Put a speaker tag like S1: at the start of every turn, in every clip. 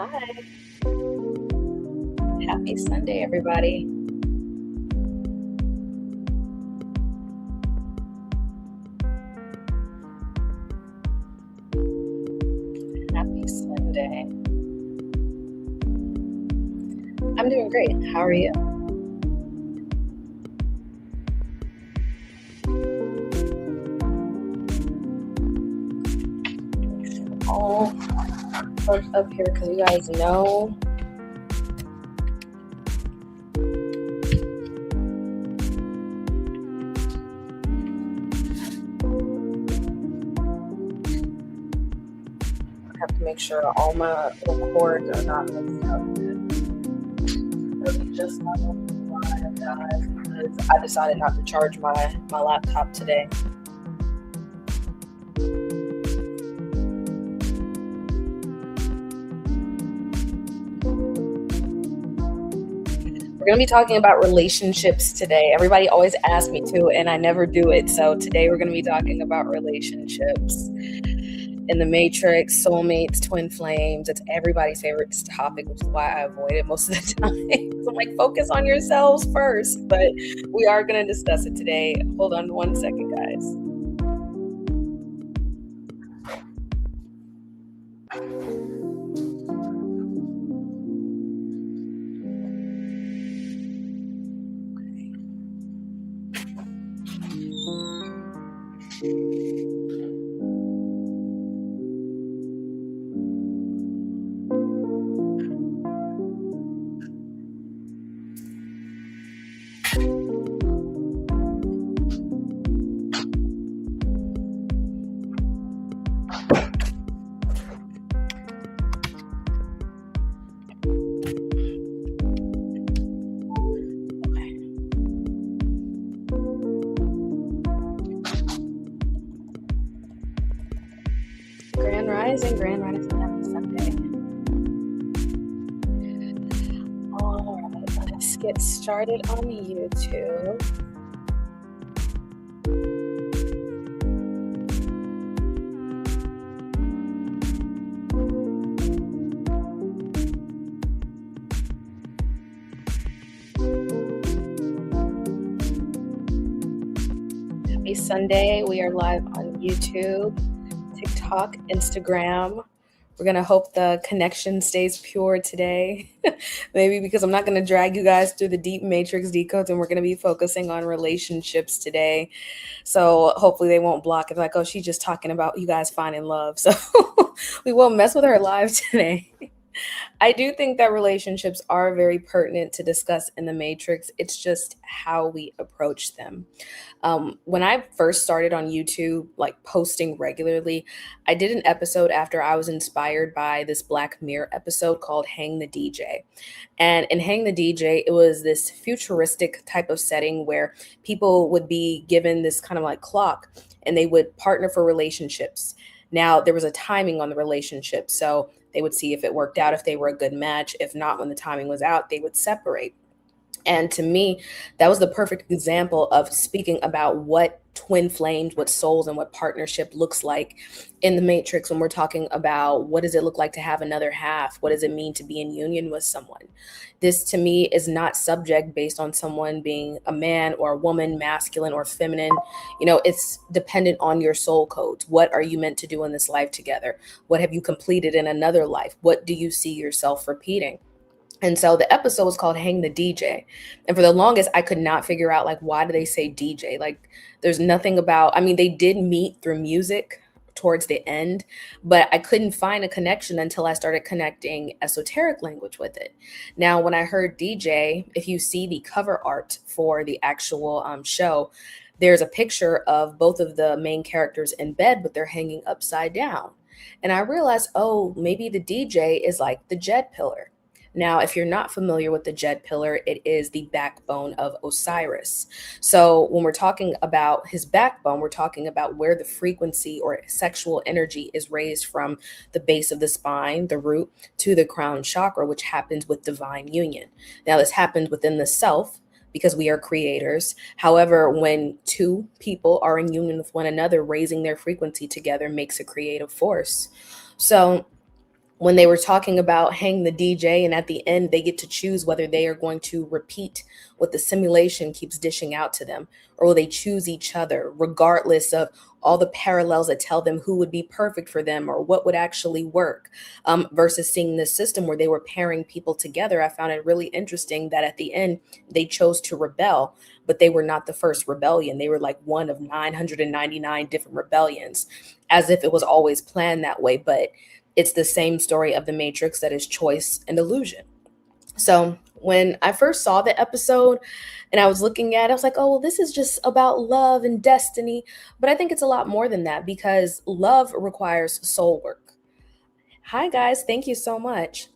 S1: Hi, happy Sunday, everybody. Happy Sunday. I'm doing great. How are you? All plugged up here because you guys know. I have to make sure all my little cords are not mixed up. Really just not live, guys, because I decided not to charge my laptop today. We're going to be talking about relationships today. Everybody always asks me to, and I never do it. So today we're going to be talking about relationships in the Matrix, soulmates, twin flames. It's everybody's favorite topic, which is why I avoid it most of the time. I'm like, focus on yourselves first. But we are going to discuss it today. Hold on one second, guys. Grand Rising, happy Sunday. All right, let's get started on YouTube. Happy Sunday. We are live on YouTube, TikTok, Instagram. We're going to hope the connection stays pure today. Maybe because I'm not going to drag you guys through the deep matrix decodes, and we're going to be focusing on relationships today. So hopefully they won't block it like, oh, she's just talking about you guys finding love. So we won't mess with her live today. I do think that relationships are very pertinent to discuss in the Matrix. It's just how we approach them. When I first started on YouTube, like posting regularly, I did an episode after I was inspired by this Black Mirror episode called Hang the DJ. And in Hang the DJ, it was this futuristic type of setting where people would be given this kind of like clock and they would partner for relationships. Now, there was a timing on the relationship. So they would see if it worked out, if they were a good match. If not, when the timing was out, they would separate. And to me, that was the perfect example of speaking about what twin flames, what souls, and what partnership looks like in the Matrix when we're talking about what does it look like to have another half? What does it mean to be in union with someone? This to me is not subject based on someone being a man or a woman, masculine or feminine. It's dependent on your soul codes. What are you meant to do in this life together? What have you completed in another life? What do you see yourself repeating? And so the episode was called Hang the DJ. And for the longest, I could not figure out, like, why do they say DJ? Like, there's nothing about, I mean, they did meet through music towards the end, but I couldn't find a connection until I started connecting esoteric language with it. Now, when I heard DJ, if you see the cover art for the actual show, there's a picture of both of the main characters in bed, but they're hanging upside down. And I realized, oh, maybe the DJ is like the Jed pillar. Now, if you're not familiar with the Jed pillar, it is the backbone of Osiris. So when we're talking about his backbone, we're talking about where the frequency or sexual energy is raised from the base of the spine, the root, to the crown chakra, which happens with divine union. Now, this happens within the self because we are creators. However, when two people are in union with one another, raising their frequency together makes a creative force. So when they were talking about Hang the DJ, and at the end they get to choose whether they are going to repeat what the simulation keeps dishing out to them, or will they choose each other regardless of all the parallels that tell them who would be perfect for them or what would actually work. Versus seeing this system where they were pairing people together, I found it really interesting that at the end they chose to rebel, but they were not the first rebellion. They were like one of 999 different rebellions, as if it was always planned that way. But it's the same story of the Matrix, that is choice and illusion. So when I first saw the episode and I was looking at it, I was like, oh, well, this is just about love and destiny. But I think it's a lot more than that, because love requires soul work. Hi, guys. Thank you so much.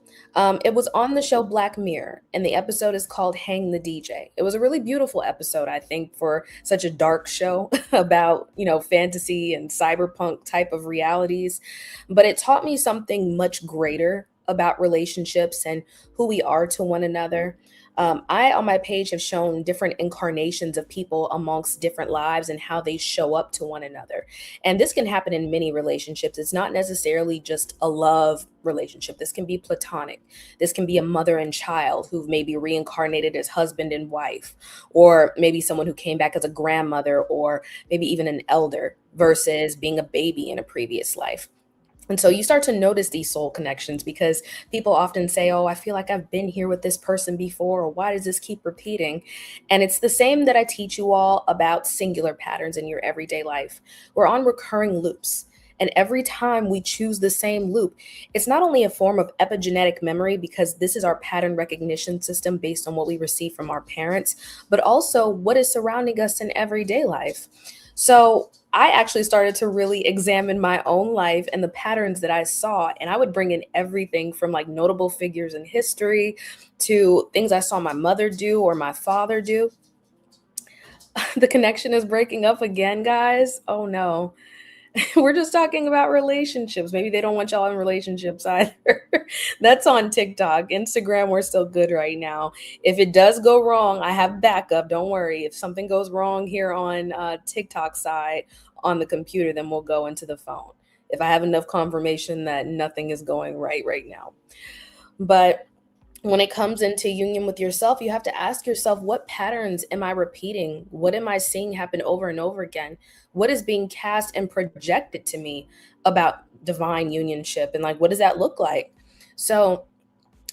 S1: It was on the show Black Mirror, and the episode is called Hang the DJ. It was a really beautiful episode, I think, for such a dark show about, fantasy and cyberpunk type of realities. But it taught me something much greater about relationships and who we are to one another. I, on my page, have shown different incarnations of people amongst different lives and how they show up to one another. And this can happen in many relationships. It's not necessarily just a love relationship. This can be platonic. This can be a mother and child who've maybe reincarnated as husband and wife, or maybe someone who came back as a grandmother, or maybe even an elder versus being a baby in a previous life. And so you start to notice these soul connections, because people often say, oh, I feel like I've been here with this person before, or why does this keep repeating? And it's the same that I teach you all about singular patterns in your everyday life. We're on recurring loops. And every time we choose the same loop, it's not only a form of epigenetic memory, because this is our pattern recognition system based on what we receive from our parents, but also what is surrounding us in everyday life. So I actually started to really examine my own life and the patterns that I saw. And I would bring in everything from like notable figures in history to things I saw my mother do or my father do. The connection is breaking up again, guys. Oh no. We're just talking about relationships. Maybe they don't want y'all in relationships either. That's on TikTok. Instagram, we're still good right now. If it does go wrong, I have backup. Don't worry. If something goes wrong here on TikTok side on the computer, then we'll go into the phone. If I have enough confirmation that nothing is going right now. But when it comes into union with yourself, you have to ask yourself, what patterns am I repeating? What am I seeing happen over and over again? What is being cast and projected to me about divine unionship? And like, what does that look like? So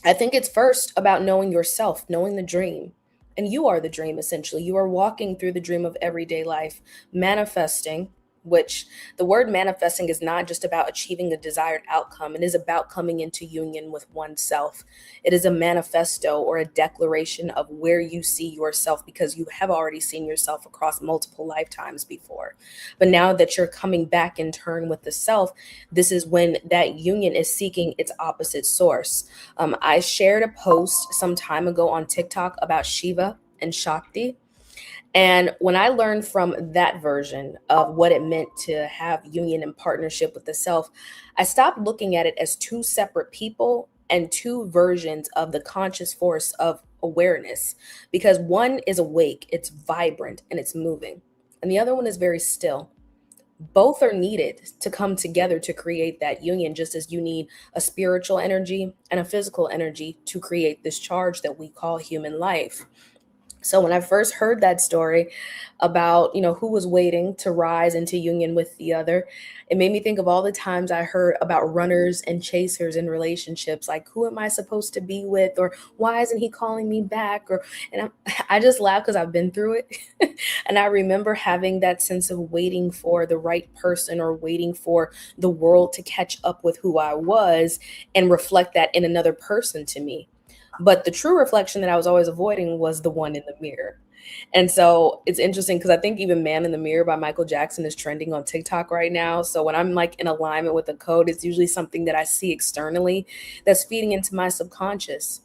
S1: I think it's first about knowing yourself, knowing the dream. And you are the dream, essentially. You are walking through the dream of everyday life, manifesting, which the word manifesting is not just about achieving a desired outcome. It is about coming into union with oneself. It is a manifesto or a declaration of where you see yourself, because you have already seen yourself across multiple lifetimes before. But now that you're coming back in turn with the self, this is when that union is seeking its opposite source. I shared a post some time ago on TikTok about Shiva and Shakti. And when I learned from that version of what it meant to have union and partnership with the self, I stopped looking at it as two separate people and two versions of the conscious force of awareness, because one is awake, it's vibrant, and it's moving, and the other one is very still. Both are needed to come together to create that union, just as you need a spiritual energy and a physical energy to create this charge that we call human life. So when I first heard that story about, who was waiting to rise into union with the other, it made me think of all the times I heard about runners and chasers in relationships, like, who am I supposed to be with? Or why isn't he calling me back? I just laugh because I've been through it. And I remember having that sense of waiting for the right person, or waiting for the world to catch up with who I was and reflect that in another person to me. But the true reflection that I was always avoiding was the one in the mirror. And so it's interesting, because I think even Man in the Mirror by Michael Jackson is trending on TikTok right now. So when I'm like in alignment with the code, it's usually something that I see externally that's feeding into my subconscious.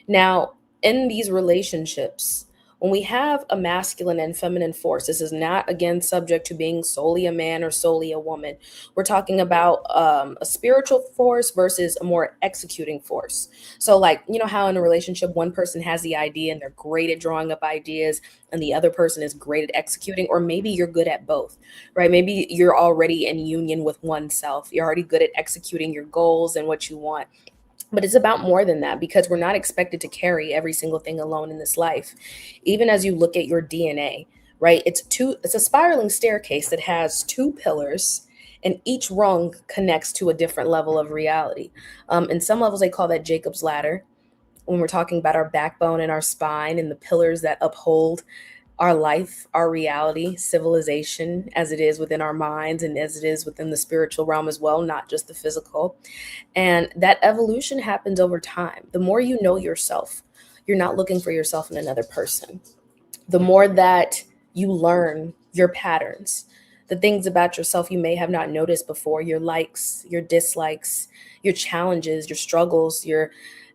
S1: Now, in these relationships, When we have a masculine and feminine force, this is not again subject to being solely a man or solely a woman. We're talking about a spiritual force versus a more executing force. So, like, you know how in a relationship, one person has the idea and they're great at drawing up ideas, and the other person is great at executing, or maybe you're good at both, right? Maybe you're already in union with oneself. You're already good at executing your goals and what you want, but it's about more than that because we're not expected to carry every single thing alone in this life. Even as you look at your DNA, right? It's a spiraling staircase that has two pillars, and each rung connects to a different level of reality. In some levels they call that Jacob's ladder, when we're talking about our backbone and our spine and the pillars that uphold our life, our reality, civilization, as it is within our minds and as it is within the spiritual realm as well, not just the physical. And that evolution happens over time. The more you know yourself, you're not looking for yourself in another person. The more that you learn your patterns, the things about yourself you may have not noticed before, your likes, your dislikes, your challenges, your struggles, your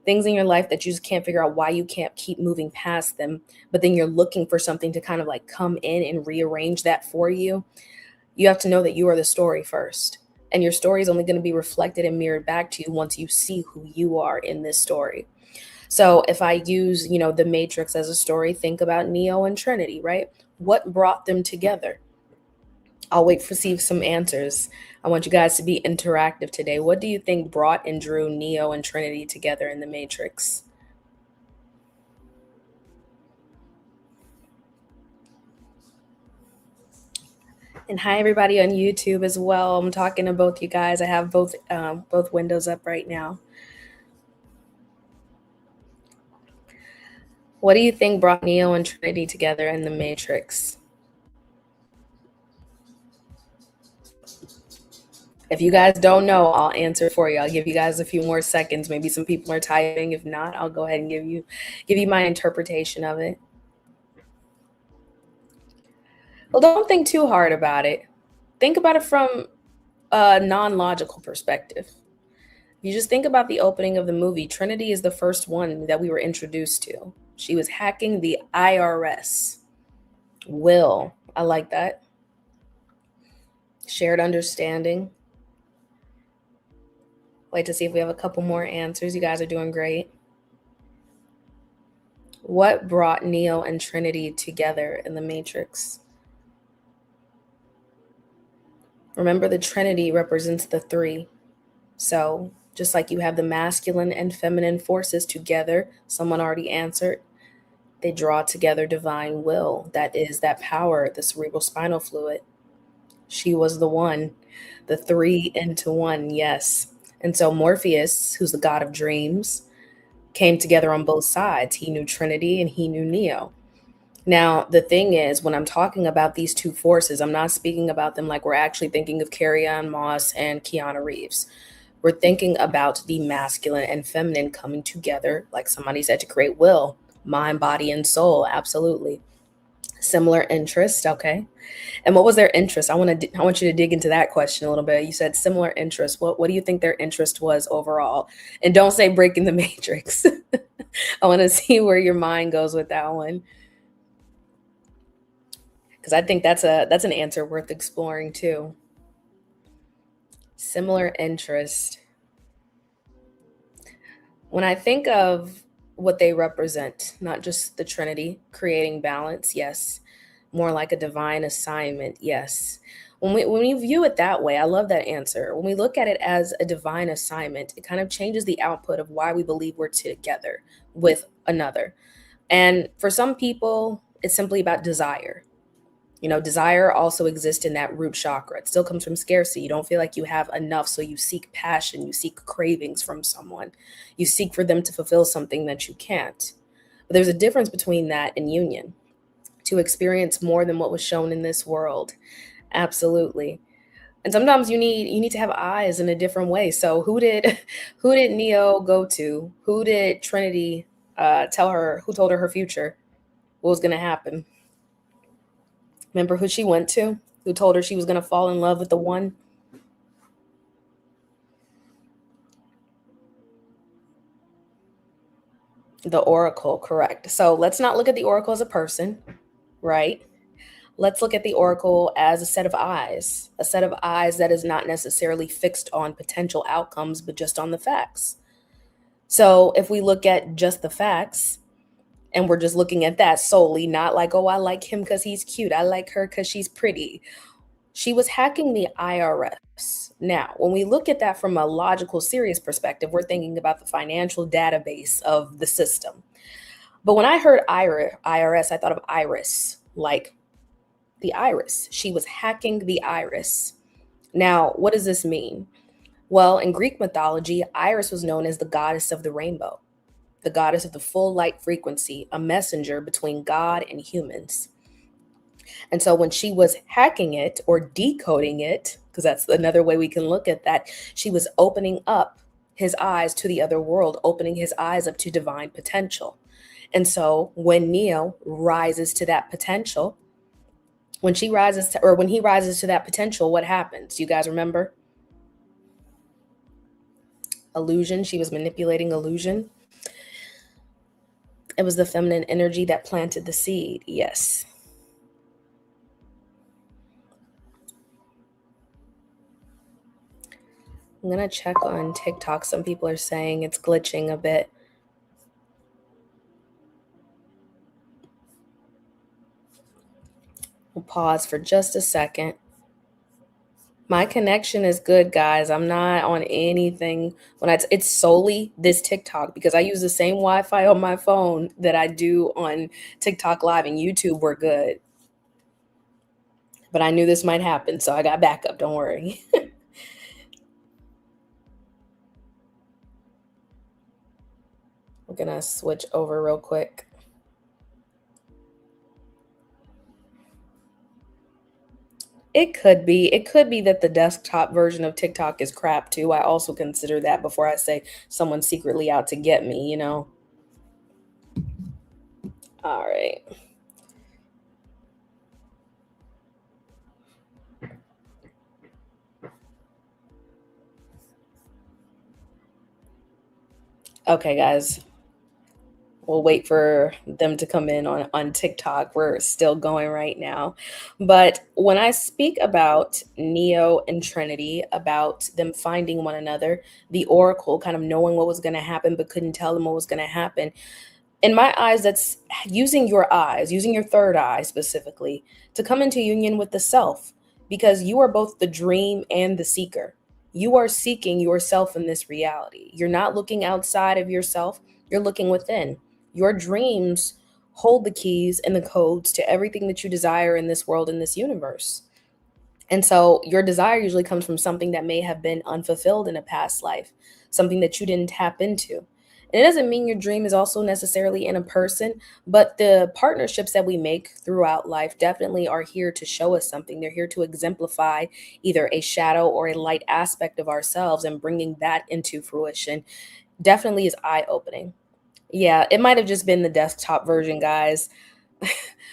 S1: things in your life that you just can't figure out why you can't keep moving past them, but then you're looking for something to kind of like come in and rearrange that for you. You have to know that you are the story first. And your story is only going to be reflected and mirrored back to you once you see who you are in this story. So if I use, the Matrix as a story, think about Neo and Trinity, right? What brought them together? I'll wait for see some answers. I want you guys to be interactive today. What do you think brought and drew Neo and Trinity together in the Matrix? And hi everybody on YouTube as well. I'm talking to both you guys. I have both windows up right now. What do you think brought Neo and Trinity together in the Matrix? If you guys don't know, I'll answer for you. I'll give you guys a few more seconds. Maybe some people are typing. If not, I'll go ahead and give you my interpretation of it. Well, don't think too hard about it. Think about it from a non-logical perspective. You just think about the opening of the movie. Trinity is the first one that we were introduced to. She was hacking the IRS. Will. I like that. Shared understanding. Wait to see if we have a couple more answers. You guys are doing great. What brought Neo and Trinity together in the Matrix? Remember, the Trinity represents the three. So, just like you have the masculine and feminine forces together, someone already answered, they draw together divine will. That is that power, the cerebral spinal fluid. She was the one, the three into one, yes. And so Morpheus, who's the god of dreams, came together on both sides. He knew Trinity and he knew Neo. Now, the thing is, when I'm talking about these two forces, I'm not speaking about them like we're actually thinking of Carrie-Anne Moss and Keanu Reeves. We're thinking about the masculine and feminine coming together, like somebody said, to create will, mind, body, and soul. Absolutely. Similar interest, okay. And what was their interest? I want you to dig into that question a little bit. You said similar interest. What do you think their interest was overall? And don't say breaking the matrix. I want to see where your mind goes with that one, because I think that's an answer worth exploring too. Similar interest. When I think of what they represent, not just the Trinity, creating balance, yes. More like a divine assignment, yes. When we view it that way, I love that answer. When we look at it as a divine assignment, it kind of changes the output of why we believe we're together with another. And for some people, it's simply about desire. Desire also exists in that root chakra. It still comes from scarcity. You don't feel like you have enough, so you seek passion, you seek cravings from someone. You seek for them to fulfill something that you can't. But there's a difference between that and union. To experience more than what was shown in this world. Absolutely. And sometimes you need to have eyes in a different way. So who did Neo go to? Who did Trinity tell her? Who told her her future? What was going to happen? Remember who she went to? Who told her she was going to fall in love with the one? The oracle, correct. So let's not look at the oracle as a person, right? Let's look at the oracle as a set of eyes that is not necessarily fixed on potential outcomes, but just on the facts. So if we look at just the facts and we're just looking at that solely, not like, oh, I like him because he's cute, I like her because she's pretty. She was hacking the IRS. Now, when we look at that from a logical, serious perspective, we're thinking about the financial database of the system. But when I heard IRS, I thought of iris, like the iris. She was hacking the iris. Now, what does this mean? Well, in Greek mythology, Iris was known as the goddess of the rainbow, the goddess of the full light frequency, a messenger between God and humans. And so when she was hacking it or decoding it, because that's another way we can look at that, she was opening up his eyes to the other world, opening his eyes up to divine potential. And so when Neo rises to that potential, when he rises to that potential, what happens? You guys remember? Illusion. She was manipulating illusion. It was the feminine energy that planted the seed. Yes. I'm going to check on TikTok. Some people are saying it's glitching a bit. We'll pause for just a second. My connection is good, guys. I'm not on anything it's solely this TikTok because I use the same Wi-Fi on my phone that I do on TikTok Live and YouTube. We're good. But I knew this might happen, so I got backup. Don't worry. We're going to switch over real quick. It could be. It could be that the desktop version of TikTok is crap too. I also consider that before I say someone's secretly out to get me, you know? All right. Okay, guys. We'll wait for them to come in on TikTok. We're still going right now. But when I speak about Neo and Trinity, about them finding one another, the Oracle kind of knowing what was going to happen, but couldn't tell them what was going to happen. In my eyes, that's using your eyes, using your third eye specifically, to come into union with the self, because you are both the dream and the seeker. You are seeking yourself in this reality. You're not looking outside of yourself, you're looking within. Your dreams hold the keys and the codes to everything that you desire in this world, in this universe. And so your desire usually comes from something that may have been unfulfilled in a past life, something that you didn't tap into. And it doesn't mean your dream is also necessarily in a person, but the partnerships that we make throughout life definitely are here to show us something. They're here to exemplify either a shadow or a light aspect of ourselves, and bringing that into fruition definitely is eye opening. Yeah, it might have just been the desktop version, guys.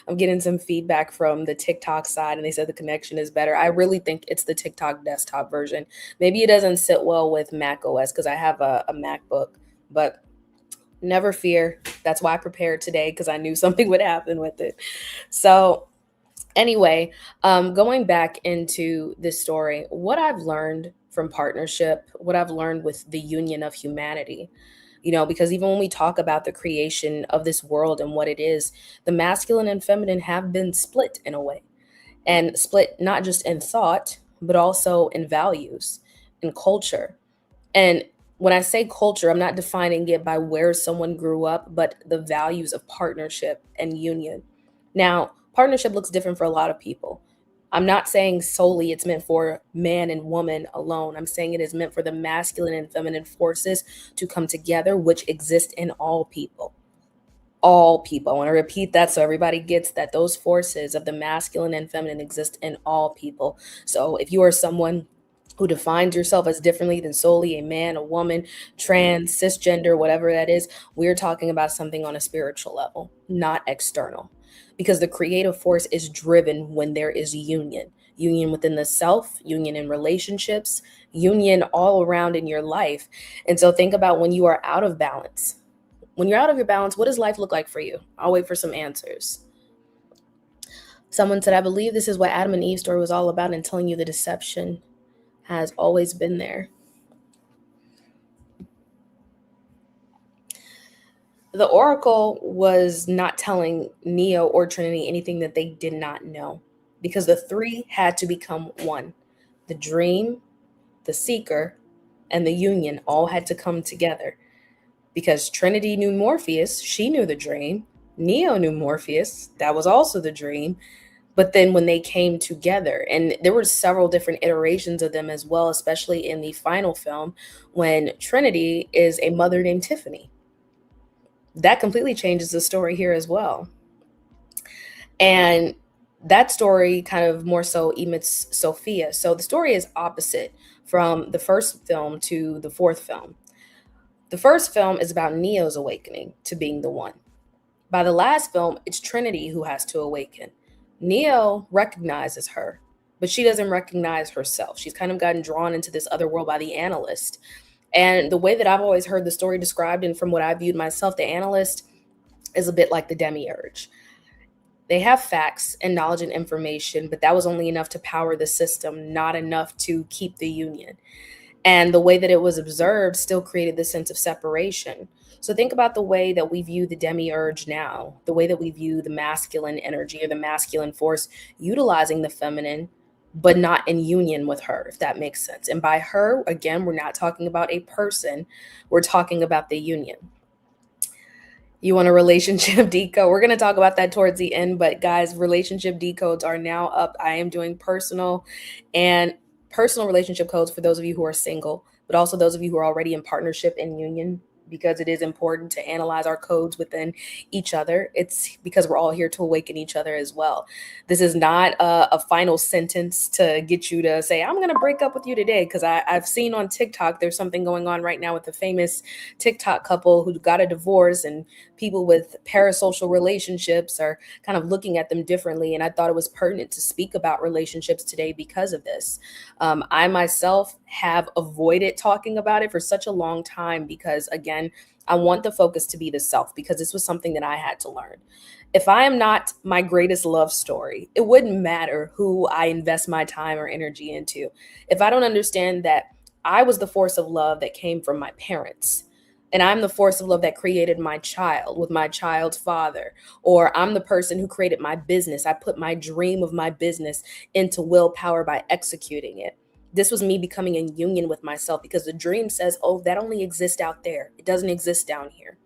S1: I'm getting some feedback from the TikTok side, and they said the connection is better. I really think it's the TikTok desktop version. Maybe it doesn't sit well with Mac OS because I have a MacBook, but never fear. That's why I prepared today, because I knew something would happen with it. So, anyway, going back into this story, what I've learned from partnership, what I've learned with the union of humanity, because even when we talk about the creation of this world and what it is, the masculine and feminine have been split in a way, and split not just in thought, but also in values, in culture. And when I say culture, I'm not defining it by where someone grew up, but the values of partnership and union. Now, partnership looks different for a lot of people. I'm not saying solely it's meant for man and woman alone. I'm saying it is meant for the masculine and feminine forces to come together, which exist in all people. All people. I want to repeat that so everybody gets that those forces of the masculine and feminine exist in all people. So if you are someone who defines yourself as differently than solely a man, a woman, trans, cisgender, whatever that is, we're talking about something on a spiritual level, not external. Because the creative force is driven when there is union within the self, union in relationships, union all around in your life. And so think about when you are out of balance. When you're out of your balance, what does life look like for you? I'll wait for some answers. Someone said, I believe this is what Adam and Eve's story was all about, and telling you the deception has always been there. The Oracle was not telling Neo or Trinity anything that they did not know, because the three had to become one. The dream, the seeker, and the union all had to come together, because Trinity knew Morpheus, she knew the dream. Neo knew Morpheus, that was also the dream. But then when they came together, and there were several different iterations of them as well, especially in the final film, when Trinity is a mother named Tiffany. That completely changes the story here as well. And that story kind of more so emits Sophia. So the story is opposite from the first film to the fourth film. The first film is about Neo's awakening to being the one. By the last film, it's Trinity who has to awaken. Neo recognizes her, but she doesn't recognize herself. She's kind of gotten drawn into this other world by the analyst. And the way that I've always heard the story described, and from what I viewed myself, the analyst is a bit like the demiurge. They have facts and knowledge and information, but that was only enough to power the system, not enough to keep the union. And the way that it was observed still created this sense of separation. So think about the way that we view the demiurge now, the way that we view the masculine energy or the masculine force utilizing the feminine, but not in union with her, if that makes sense. And by her, again, we're not talking about a person, we're talking about the union. You want a relationship decode? We're going to talk about that towards the end, but guys, relationship decodes are now up. I am doing personal relationship codes for those of you who are single, but also those of you who are already in partnership and union, because it is important to analyze our codes within each other. It's because we're all here to awaken each other as well. This is not a final sentence to get you to say, I'm going to break up with you today, because I've seen on TikTok, there's something going on right now with a famous TikTok couple who got a divorce, and people with parasocial relationships are kind of looking at them differently. And I thought it was pertinent to speak about relationships today because of this. I myself have avoided talking about it for such a long time because, again, I want the focus to be the self, because this was something that I had to learn. If I am not my greatest love story, it wouldn't matter who I invest my time or energy into. If I don't understand that I was the force of love that came from my parents, and I'm the force of love that created my child with my child's father, or I'm the person who created my business. I put my dream of my business into willpower by executing it. This was me becoming in union with myself, because the dream says, oh, that only exists out there. It doesn't exist down here.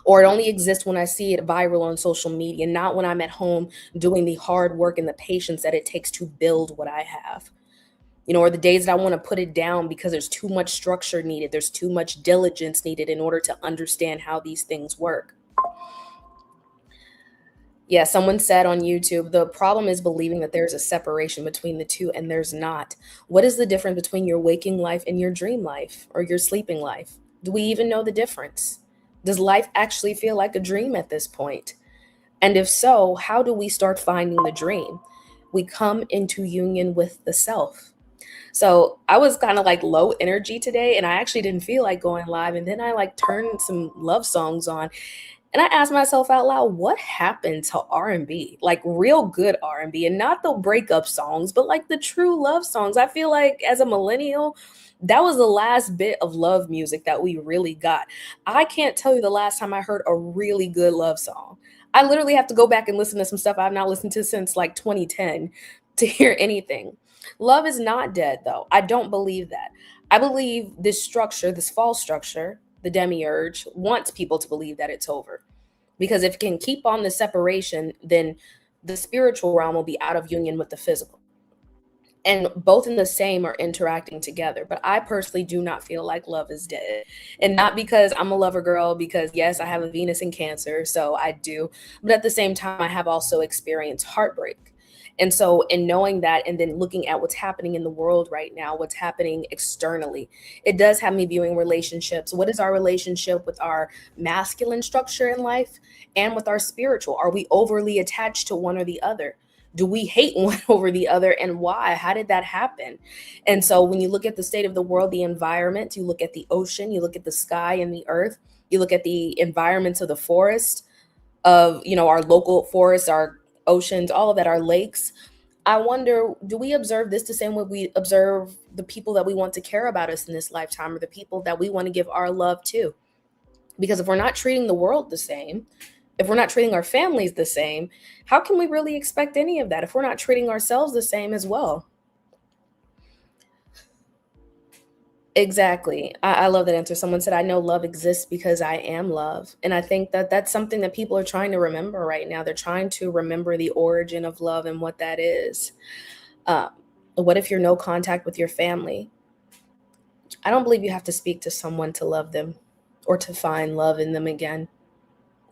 S1: Or it only exists when I see it viral on social media, not when I'm at home doing the hard work and the patience that it takes to build what I have. Or the days that I want to put it down because there's too much structure needed. There's too much diligence needed in order to understand how these things work. Yeah, someone said on YouTube, the problem is believing that there's a separation between the two, and there's not. What is the difference between your waking life and your dream life or your sleeping life? Do we even know the difference? Does life actually feel like a dream at this point? And if so, how do we start finding the dream? We come into union with the self. So I was kind of like low energy today, and I actually didn't feel like going live. And then I like turned some love songs on, and I asked myself out loud, what happened to R&B? Like real good R&B, and not the breakup songs, but like the true love songs. I feel like as a millennial, that was the last bit of love music that we really got. I can't tell you the last time I heard a really good love song. I literally have to go back and listen to some stuff I've not listened to since like 2010 to hear anything. Love is not dead, though. I don't believe that. I believe this structure, this false structure, the demiurge, wants people to believe that it's over. Because if it can keep on the separation, then the spiritual realm will be out of union with the physical. And both in the same are interacting together. But I personally do not feel like love is dead. And not because I'm a lover girl, because yes, I have a Venus in Cancer, so I do. But at the same time, I have also experienced heartbreak. And so in knowing that, and then looking at what's happening in the world right now, what's happening externally, it does have me viewing relationships. What is our relationship with our masculine structure in life and with our spiritual? Are we overly attached to one or the other? Do we hate one over the other, and why? How did that happen? And so when you look at the state of the world, the environment, you look at the ocean, you look at the sky and the earth, You look at the environments of the forest, of, our local forests, our oceans, all of that, our lakes. I wonder, do we observe this the same way we observe the people that we want to care about us in this lifetime, or the people that we want to give our love to? Because if we're not treating the world the same, if we're not treating our families the same, how can we really expect any of that if we're not treating ourselves the same as well? Exactly. I love that answer. Someone said, I know love exists because I am love. And I think that that's something that people are trying to remember right now. They're trying to remember the origin of love and what that is. Uh, what if you're no contact with your family? I don't believe you have to speak to someone to love them or to find love in them again.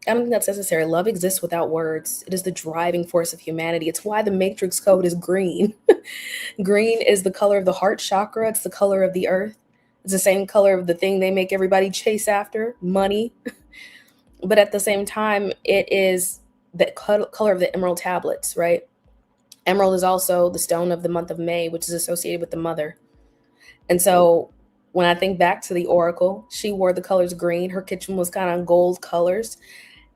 S1: I don't think that's necessary. Love exists without words. It is the driving force of humanity. It's why the matrix code is green. Green is the color of the heart chakra. It's the color of the earth. It's the same color of the thing they make everybody chase after, money. But at the same time, it is the color of the emerald tablets, right? Emerald is also the stone of the month of May, which is associated with the mother. And so when I think back to the oracle, she wore the colors green. Her kitchen was kind of gold colors.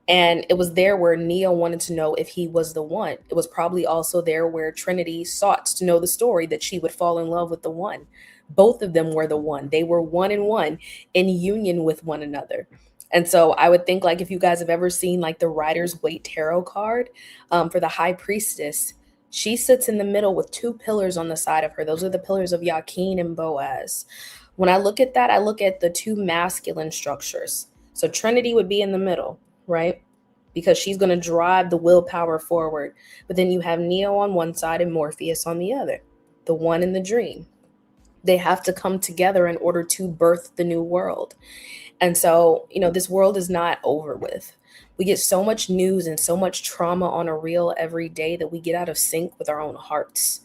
S1: And it was there where Neo wanted to know if he was the one. It was probably also there where Trinity sought to know the story that she would fall in love with the one. Both of them were the one. They were one and one in union with one another. And so I would think, like, if you guys have ever seen like the Rider's Waite tarot card, for the high priestess, she sits in the middle with two pillars on the side of her. Those are the pillars of Yakin and Boaz. When I look at that, I look at the two masculine structures. So Trinity would be in the middle, right? Because she's going to drive the willpower forward. But then you have Neo on one side and Morpheus on the other, the one in the dream. They have to come together in order to birth the new world. And so, this world is not over with. We get so much news and so much trauma on a reel every day that we get out of sync with our own hearts.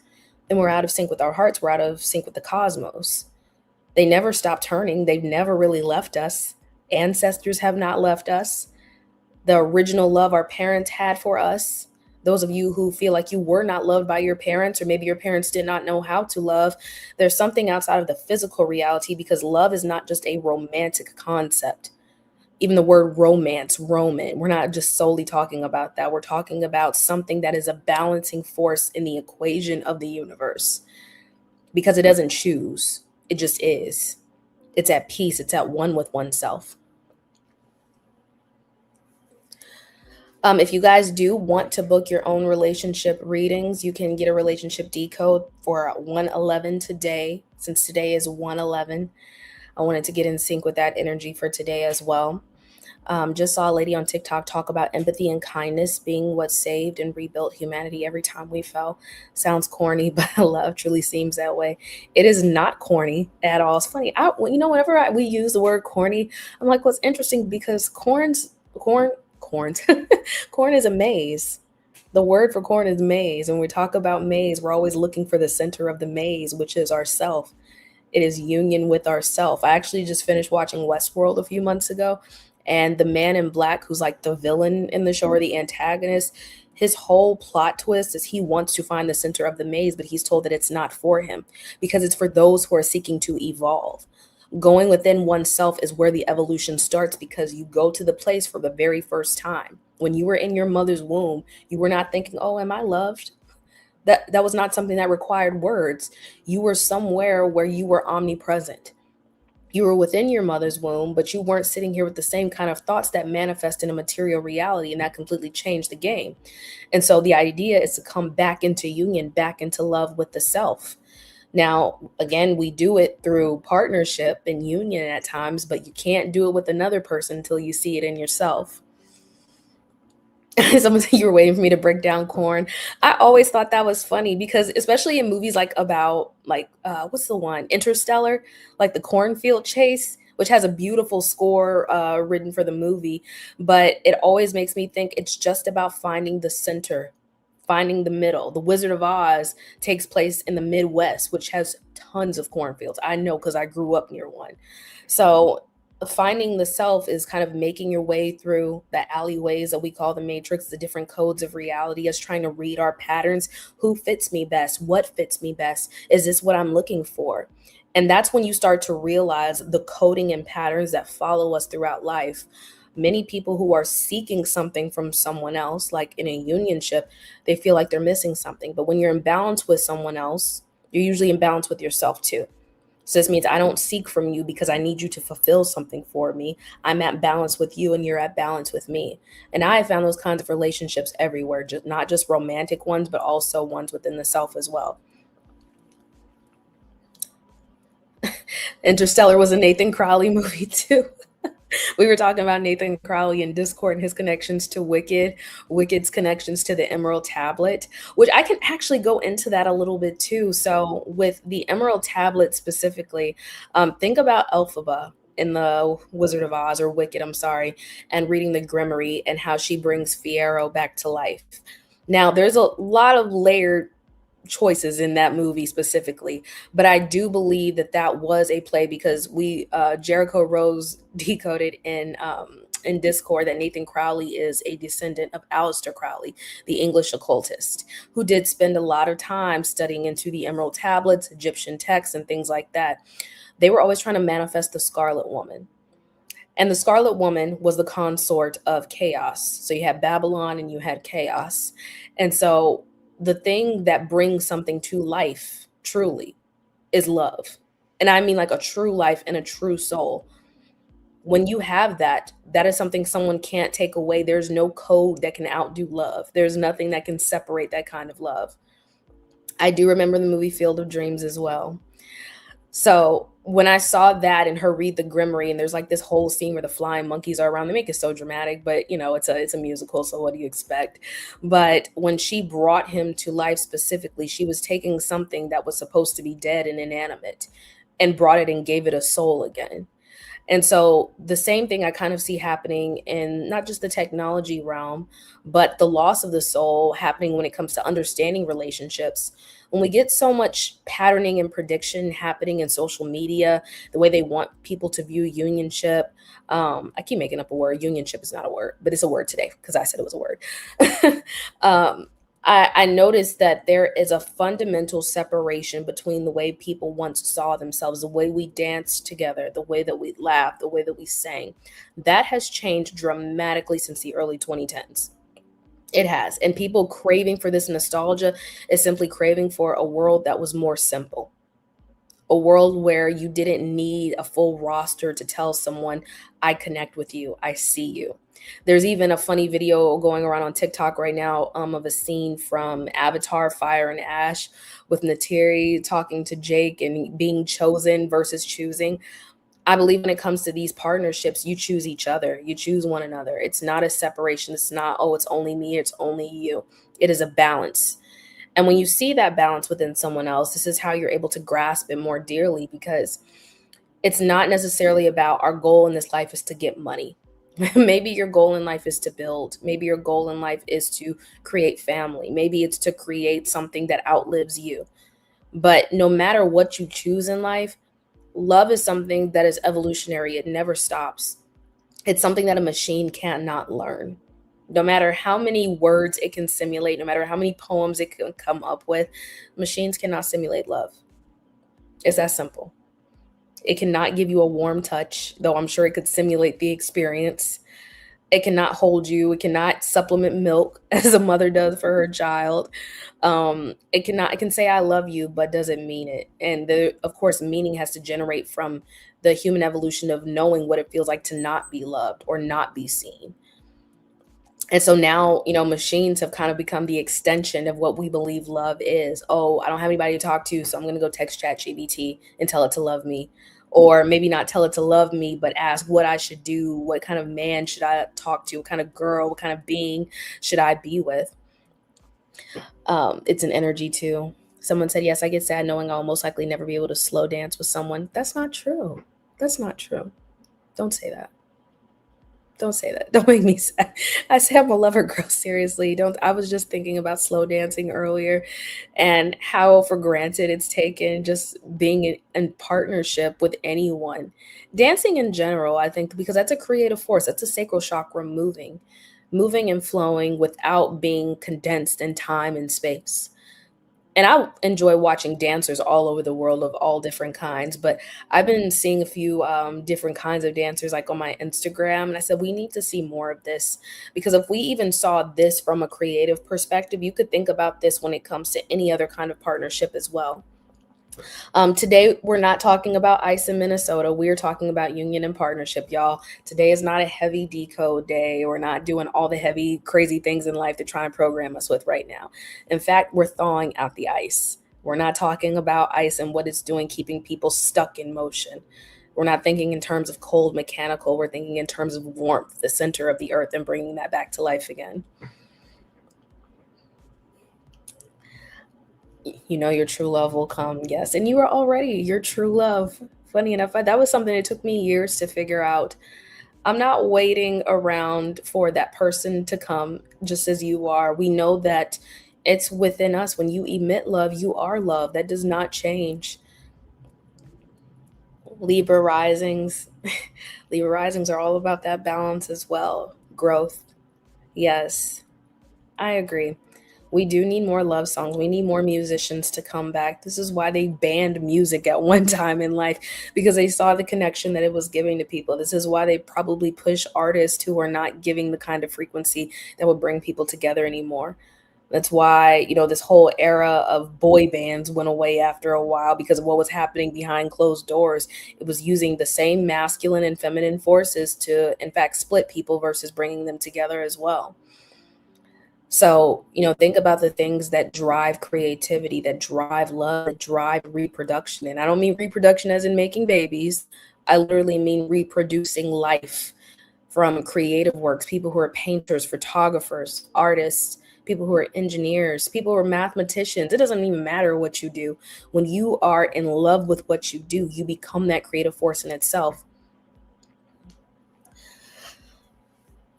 S1: And we're out of sync with our hearts. We're out of sync with the cosmos. They never stop turning. They've never really left us. Ancestors have not left us. The original love our parents had for us. Those of you who feel like you were not loved by your parents, or maybe your parents did not know how to love, there's something outside of the physical reality, because love is not just a romantic concept. Even the word romance, Roman, we're not just solely talking about that. We're talking about something that is a balancing force in the equation of the universe, because it doesn't choose. It just is. It's at peace. It's at one with oneself. If you guys do want to book your own relationship readings, you can get a relationship decode for 111 today, since today is 111. I wanted to get in sync with that energy for today as well. Just saw a lady on TikTok talk about empathy and kindness being what saved and rebuilt humanity every time we fell. Sounds corny, but love truly seems that way. It is not corny at all. It's funny. Whenever we use the word corny, I'm like, what's interesting, because corn corn is a maze. The word for corn is maze. When we talk about maze, we're always looking for the center of the maze, which is ourself. It is union with ourself. I actually just finished watching Westworld a few months ago, and the man in black, who's like the villain in the show, or the antagonist, his whole plot twist is he wants to find the center of the maze, but he's told that it's not for him, because it's for those who are seeking to evolve. Going within oneself is where the evolution starts, because you go to the place for the very first time. When you were in your mother's womb, you were not thinking, oh, am I loved? That was not something that required words. You were somewhere where you were omnipresent. You were within your mother's womb, but you weren't sitting here with the same kind of thoughts that manifest in a material reality, and that completely changed the game. And so the idea is to come back into union, back into love with the self. Now, again, we do it through partnership and union at times, but you can't do it with another person until you see it in yourself. Someone said you were waiting for me to break down corn. I always thought that was funny, because especially in movies like about what's the one, Interstellar, like the cornfield chase, which has a beautiful score written for the movie, but it always makes me think it's just about finding the center, finding the middle. The Wizard of Oz takes place in the Midwest, which has tons of cornfields. I know, because I grew up near one. So finding the self is kind of making your way through the alleyways that we call the matrix, the different codes of reality, as trying to read our patterns. Who fits me best? What fits me best? Is this what I'm looking for? And that's when you start to realize the coding and patterns that follow us throughout life. Many people who are seeking something from someone else, like in a unionship, they feel like they're missing something. But when you're in balance with someone else, you're usually in balance with yourself too. So this means I don't seek from you because I need you to fulfill something for me. I'm at balance with you and you're at balance with me. And I have found those kinds of relationships everywhere, just not just romantic ones, but also ones within the self as well. Interstellar was a Nathan Crowley movie too. We were talking about Nathan Crowley and Discord and his connections to Wicked, Wicked's connections to the Emerald Tablet, which I can actually go into that a little bit too. So, with the Emerald Tablet specifically, think about Elphaba in the Wizard of Oz, or Wicked, I'm sorry, and reading the Grimoire and how she brings Fiyero back to life. Now, there's a lot of layered choices in that movie specifically, but I do believe that that was a play because we Jericho Rose decoded in Discord that Nathan Crowley is a descendant of Aleister Crowley, the English occultist, who did spend a lot of time studying into the Emerald Tablets, Egyptian texts, and things like that. They were always trying to manifest the Scarlet Woman. And the Scarlet Woman was the consort of chaos. So you had Babylon and you had chaos. And so the thing that brings something to life truly is love. And I mean like a true life and a true soul. When you have that, that is something someone can't take away. There's no code that can outdo love. There's nothing that can separate that kind of love. I do remember the movie Field of Dreams as well. So when I saw that and her read the Grimoire, and there's like this whole scene where the flying monkeys are around, they make it so dramatic, but you know, it's a musical, so what do you expect? But when she brought him to life specifically, she was taking something that was supposed to be dead and inanimate and brought it and gave it a soul again. And so the same thing I kind of see happening in not just the technology realm, but the loss of the soul happening when it comes to understanding relationships. When we get so much patterning and prediction happening in social media, the way they want people to view unionship. I keep making up a word. Unionship is not a word, but it's a word today because I said it was a word. um, I noticed that there is a fundamental separation between the way people once saw themselves, the way we danced together, the way that we laughed, the way that we sang. That has changed dramatically since the early 2010s. It has. And people craving for this nostalgia is simply craving for a world that was more simple, a world where you didn't need a full roster to tell someone, I connect with you, I see you. There's even a funny video going around on TikTok right now of a scene from Avatar Fire and Ash with Natiri talking to Jake and being chosen versus choosing. I believe when it comes to these partnerships, you choose each other, you choose one another. It's not a separation. It's not, oh, it's only me, it's only you. It is a balance. And when you see that balance within someone else, this is how you're able to grasp it more dearly because it's not necessarily about our goal in this life is to get money. Maybe your goal in life is to build. Maybe your goal in life is to create family. Maybe it's to create something that outlives you. But no matter what you choose in life, love is something that is evolutionary. It never stops. It's something that a machine cannot learn. No matter how many words it can simulate, no matter how many poems it can come up with, machines cannot simulate love. It's that simple. It cannot give you a warm touch, though I'm sure it could simulate the experience. It cannot hold you. It cannot supplement milk as a mother does for her child. It cannot. It can say I love you, but doesn't mean it. And of course, meaning has to generate from the human evolution of knowing what it feels like to not be loved or not be seen. And so now, machines have kind of become the extension of what we believe love is. Oh, I don't have anybody to talk to, so I'm going to go text ChatGPT and tell it to love me. Or maybe not tell it to love me, but ask what I should do. What kind of man should I talk to? What kind of girl, what kind of being should I be with? It's an energy too. Someone said, yes, I get sad knowing I'll most likely never be able to slow dance with someone. That's not true. That's not true. Don't say that. Don't say that. Don't make me sad. I say I'm a lover girl. Seriously. Don't. I was just thinking about slow dancing earlier and how for granted it's taken just being in partnership with anyone. Dancing in general, I think, because that's a creative force. That's a sacral chakra moving and flowing without being condensed in time and space. And I enjoy watching dancers all over the world of all different kinds. But I've been seeing a few different kinds of dancers like on my Instagram. And I said, we need to see more of this because if we even saw this from a creative perspective, you could think about this when it comes to any other kind of partnership as well. Today, we're not talking about ICE in Minnesota. We're talking about union and partnership, y'all. Today is not a heavy decode day. We're not doing all the heavy, crazy things in life to try and program us with right now. In fact, we're thawing out the ice. We're not talking about ice and what it's doing, keeping people stuck in motion. We're not thinking in terms of cold mechanical. We're thinking in terms of warmth, the center of the earth, and bringing that back to life again. You know your true love will come, yes, and you are already your true love. Funny enough, that was something that took me years to figure out. I'm not waiting around for that person to come just as you are. We know that it's within us. When you emit love, you are love. That does not change. Libra risings. Libra risings are all about that balance as well. Growth. Yes, I agree. We do need more love songs. We need more musicians to come back. This is why they banned music at one time in life because they saw the connection that it was giving to people. This is why they probably push artists who are not giving the kind of frequency that would bring people together anymore. That's why, this whole era of boy bands went away after a while because of what was happening behind closed doors. It was using the same masculine and feminine forces to, in fact, split people versus bringing them together as well. So, think about the things that drive creativity, that drive love, that drive reproduction. And I don't mean reproduction as in making babies. I literally mean reproducing life from creative works, people who are painters, photographers, artists, people who are engineers, people who are mathematicians. It doesn't even matter what you do. When you are in love with what you do, you become that creative force in itself.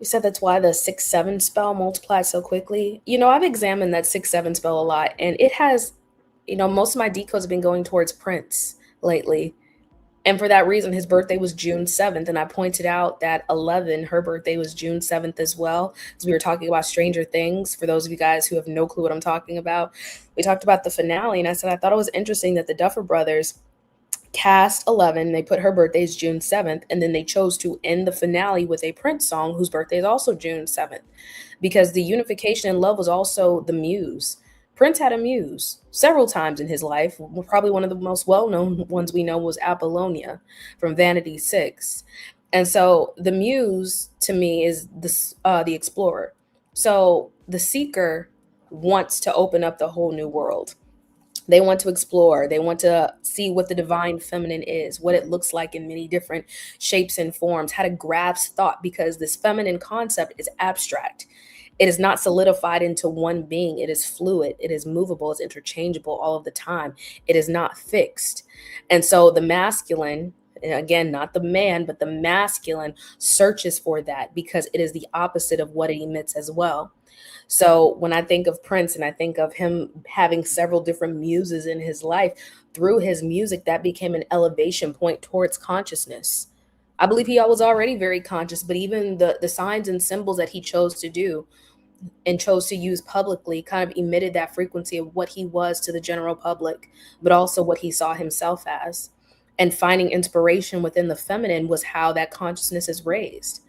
S1: You said that's why the 6-7 spell multiplies so quickly. I've examined that 6-7 spell a lot, and it has, most of my decodes have been going towards Prince lately. And for that reason, his birthday was June 7th. And I pointed out that 11, her birthday was June 7th as well. As we were talking about Stranger Things, for those of you guys who have no clue what I'm talking about, we talked about the finale. And I said, I thought it was interesting that the Duffer Brothers cast 11, they put her birthday is June 7th, and then they chose to end the finale with a Prince song whose birthday is also June 7th, because the unification in love was also the muse. Prince had a muse several times in his life. Probably one of the most well-known ones we know was Apollonia from Vanity 6. And so the muse to me is the explorer. So the seeker wants to open up the whole new world. They want to explore. They want to see what the divine feminine is, what it looks like in many different shapes and forms, how to grasp thought, because this feminine concept is abstract. It is not solidified into one being. It is fluid. It is movable. It's interchangeable all of the time. It is not fixed. And so the masculine, and again, not the man, but the masculine searches for that because it is the opposite of what it emits as well. So when I think of Prince and I think of him having several different muses in his life, through his music, that became an elevation point towards consciousness. I believe he was already very conscious, but even the signs and symbols that he chose to do and chose to use publicly kind of emitted that frequency of what he was to the general public, but also what he saw himself as. And finding inspiration within the feminine was how that consciousness is raised.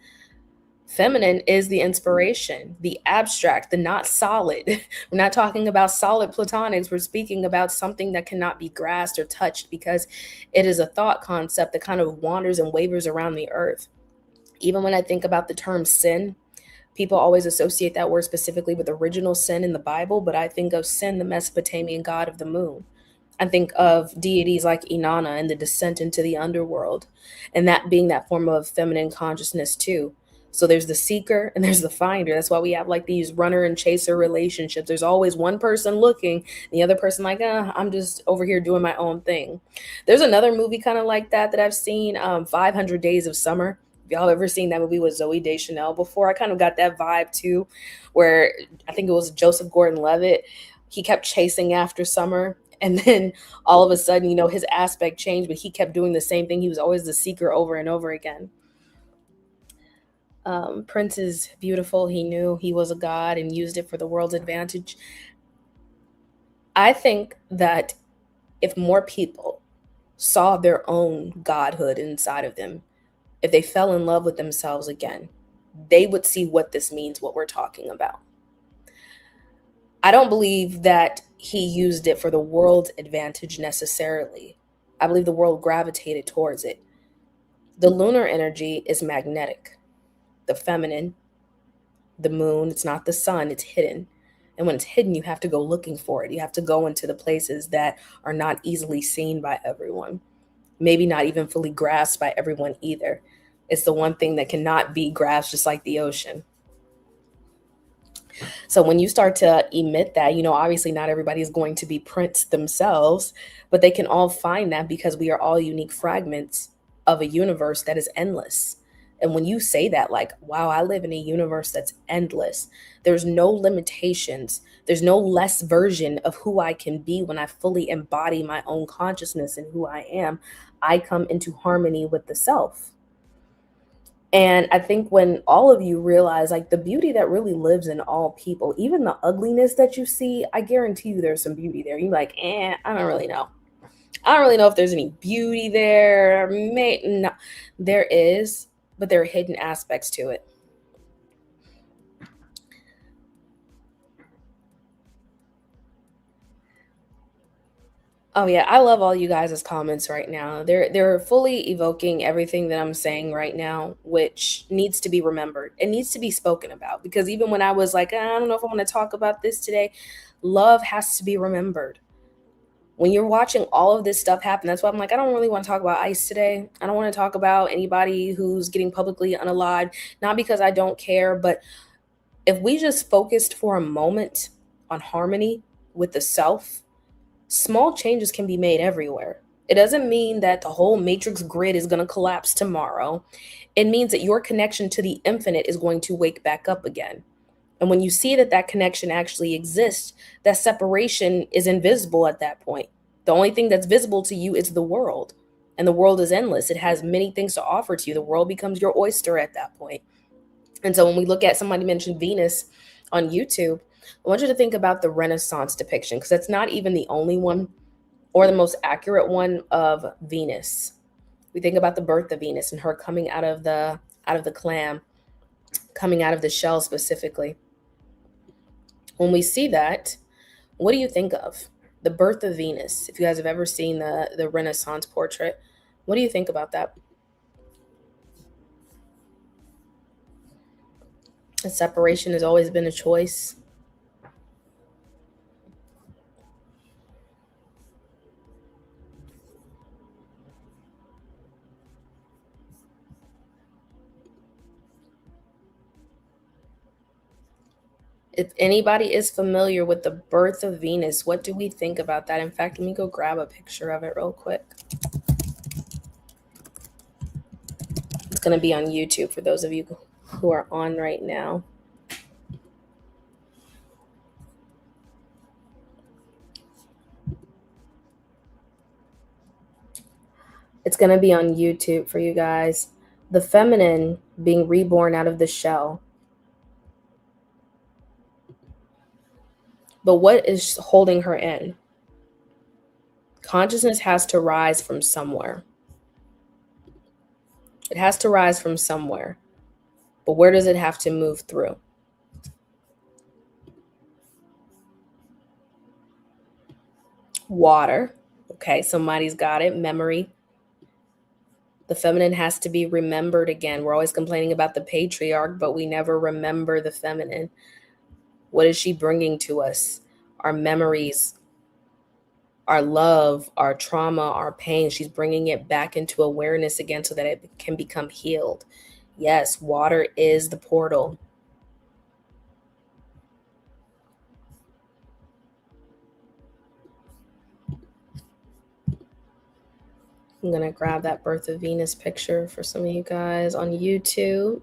S1: Feminine is the inspiration, the abstract, the not solid. We're not talking about solid platonics. We're speaking about something that cannot be grasped or touched because it is a thought concept that kind of wanders and wavers around the earth. Even when I think about the term sin, people always associate that word specifically with original sin in the Bible, but I think of Sin, the Mesopotamian god of the moon. I think of deities like Inanna and the descent into the underworld, and that being that form of feminine consciousness too. So there's the seeker and there's the finder. That's why we have like these runner and chaser relationships. There's always one person looking, the other person like, I'm just over here doing my own thing. There's another movie kind of like that I've seen, 500 Days of Summer. If y'all ever seen that movie with Zoe Deschanel before? I kind of got that vibe too, where I think it was Joseph Gordon-Levitt. He kept chasing after Summer, and then all of a sudden, his aspect changed, but he kept doing the same thing. He was always the seeker over and over again. Prince is beautiful. He knew he was a god and used it for the world's advantage. I think that if more people saw their own godhood inside of them, if they fell in love with themselves again, they would see what this means, what we're talking about. I don't believe that he used it for the world's advantage necessarily. I believe the world gravitated towards it. The lunar energy is magnetic, the feminine, the moon, it's not the sun, it's hidden. And when it's hidden, you have to go looking for it. You have to go into the places that are not easily seen by everyone, maybe not even fully grasped by everyone either. It's the one thing that cannot be grasped, just like the ocean. So when you start to emit that, obviously not everybody is going to be Prince themselves, but they can all find that because we are all unique fragments of a universe that is endless. And when you say that, like, wow, I live in a universe that's endless, there's no limitations. There's no less version of who I can be when I fully embody my own consciousness and who I am. I come into harmony with the self. And I think when all of you realize like the beauty that really lives in all people, even the ugliness that you see, I guarantee you there's some beauty there. You're like, I don't really know. I don't really know if there's any beauty there. No, there is, but there are hidden aspects to it. Oh yeah, I love all you guys' comments right now. They're fully evoking everything that I'm saying right now, which needs to be remembered. It needs to be spoken about because even when I was like, I don't know if I want to talk about this today, love has to be remembered. When you're watching all of this stuff happen, that's why I'm like, I don't really want to talk about ICE today. I don't want to talk about anybody who's getting publicly unalived, not because I don't care, but if we just focused for a moment on harmony with the self, small changes can be made everywhere. It doesn't mean that the whole matrix grid is going to collapse tomorrow. It means that your connection to the infinite is going to wake back up again. And when you see that that connection actually exists, that separation is invisible at that point. The only thing that's visible to you is the world. And the world is endless. It has many things to offer to you. The world becomes your oyster at that point. And so when we look at, somebody mentioned Venus on YouTube, I want you to think about the Renaissance depiction because that's not even the only one or the most accurate one of Venus. We think about the birth of Venus and her coming out of the clam, coming out of the shell specifically. When we see that, what do you think of the birth of Venus? If you guys have ever seen the Renaissance portrait, what do you think about that? The separation has always been a choice. If anybody is familiar with the birth of Venus, what do we think about that? In fact, let me go grab a picture of it real quick. It's going to be on YouTube for those of you who are on right now. It's going to be on YouTube for you guys. The feminine being reborn out of the shell. But what is holding her in? Consciousness has to rise from somewhere. It has to rise from somewhere. But where does it have to move through? Water. Okay, somebody's got it. Memory. The feminine has to be remembered again. We're always complaining about the patriarch, but we never remember the feminine. What is she bringing to us? Our memories, our love, our trauma, our pain. She's bringing it back into awareness again so that it can become healed. Yes, water is the portal. I'm going to grab that Birth of Venus picture for some of you guys on YouTube.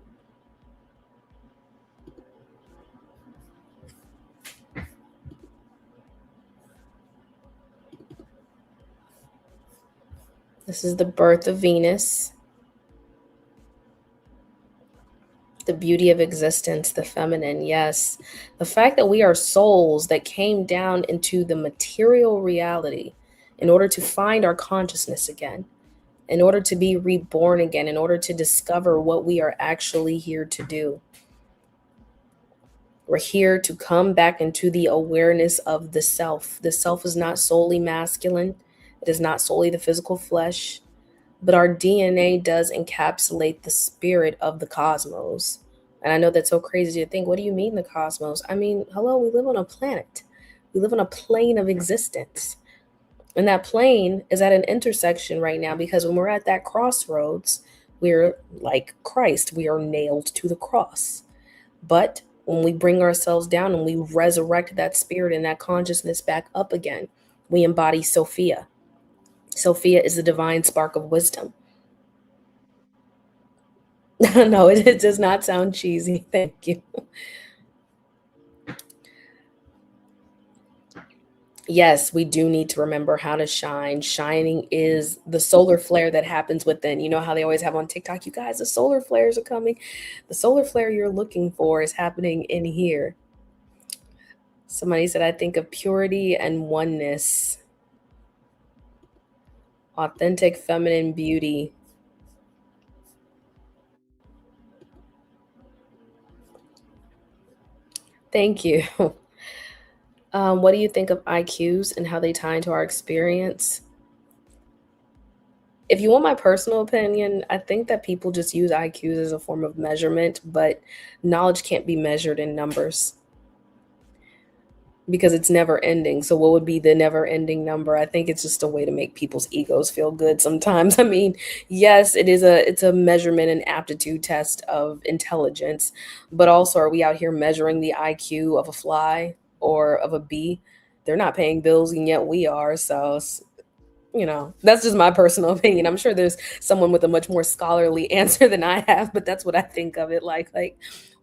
S1: This is the birth of Venus. The beauty of existence, the feminine, yes. The fact that we are souls that came down into the material reality in order to find our consciousness again, in order to be reborn again, in order to discover what we are actually here to do. We're here to come back into the awareness of the self. The self is not solely masculine, it is not solely the physical flesh, but our DNA does encapsulate the spirit of the cosmos. And I know that's so crazy to think, what do you mean the cosmos? I mean, hello, we live on a planet. We live on a plane of existence. And that plane is at an intersection right now because when we're at that crossroads, we're like Christ. We are nailed to the cross. But when we bring ourselves down and we resurrect that spirit and that consciousness back up again, we embody Sophia. Sophia is the divine spark of wisdom. No, it does not sound cheesy. Thank you. Yes, we do need to remember how to shine. Shining is the solar flare that happens within. You know how they always have on TikTok, you guys, the solar flares are coming. The solar flare you're looking for is happening in here. Somebody said, I think of purity and oneness, authentic feminine beauty. Thank you. What do you think of IQs and how they tie into our experience? If you want my personal opinion, I think that people just use IQs as a form of measurement, but knowledge can't be measured in numbers because it's never ending. So what would be the never ending number? I think it's just a way to make people's egos feel good sometimes. I mean, yes, it's a measurement and aptitude test of intelligence, but also are we out here measuring the IQ of a fly or of a bee? They're not paying bills and yet we are. So that's just my personal opinion. I'm sure there's someone with a much more scholarly answer than I have, but that's what I think of it like,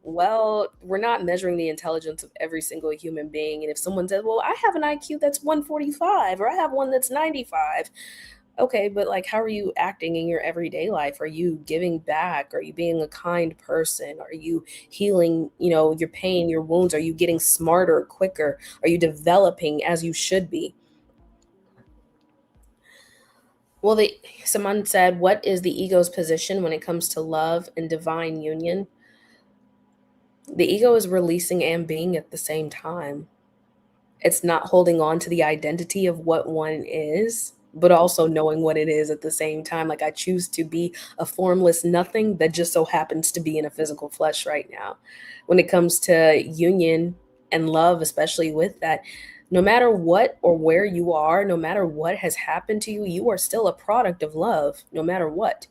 S1: well, we're not measuring the intelligence of every single human being. And if someone says, well, I have an IQ that's 145 or I have one that's 95. Okay, but like, how are you acting in your everyday life? Are you giving back? Are you being a kind person? Are you healing, your pain, your wounds? Are you getting smarter, quicker? Are you developing as you should be? Well, someone said, what is the ego's position when it comes to love and divine union? The ego is releasing and being at the same time. It's not holding on to the identity of what one is, but also knowing what it is at the same time. Like, I choose to be a formless nothing that just so happens to be in a physical flesh right now. When it comes to union and love, especially with that, no matter what or where you are, no matter what has happened to you, you are still a product of love, no matter what.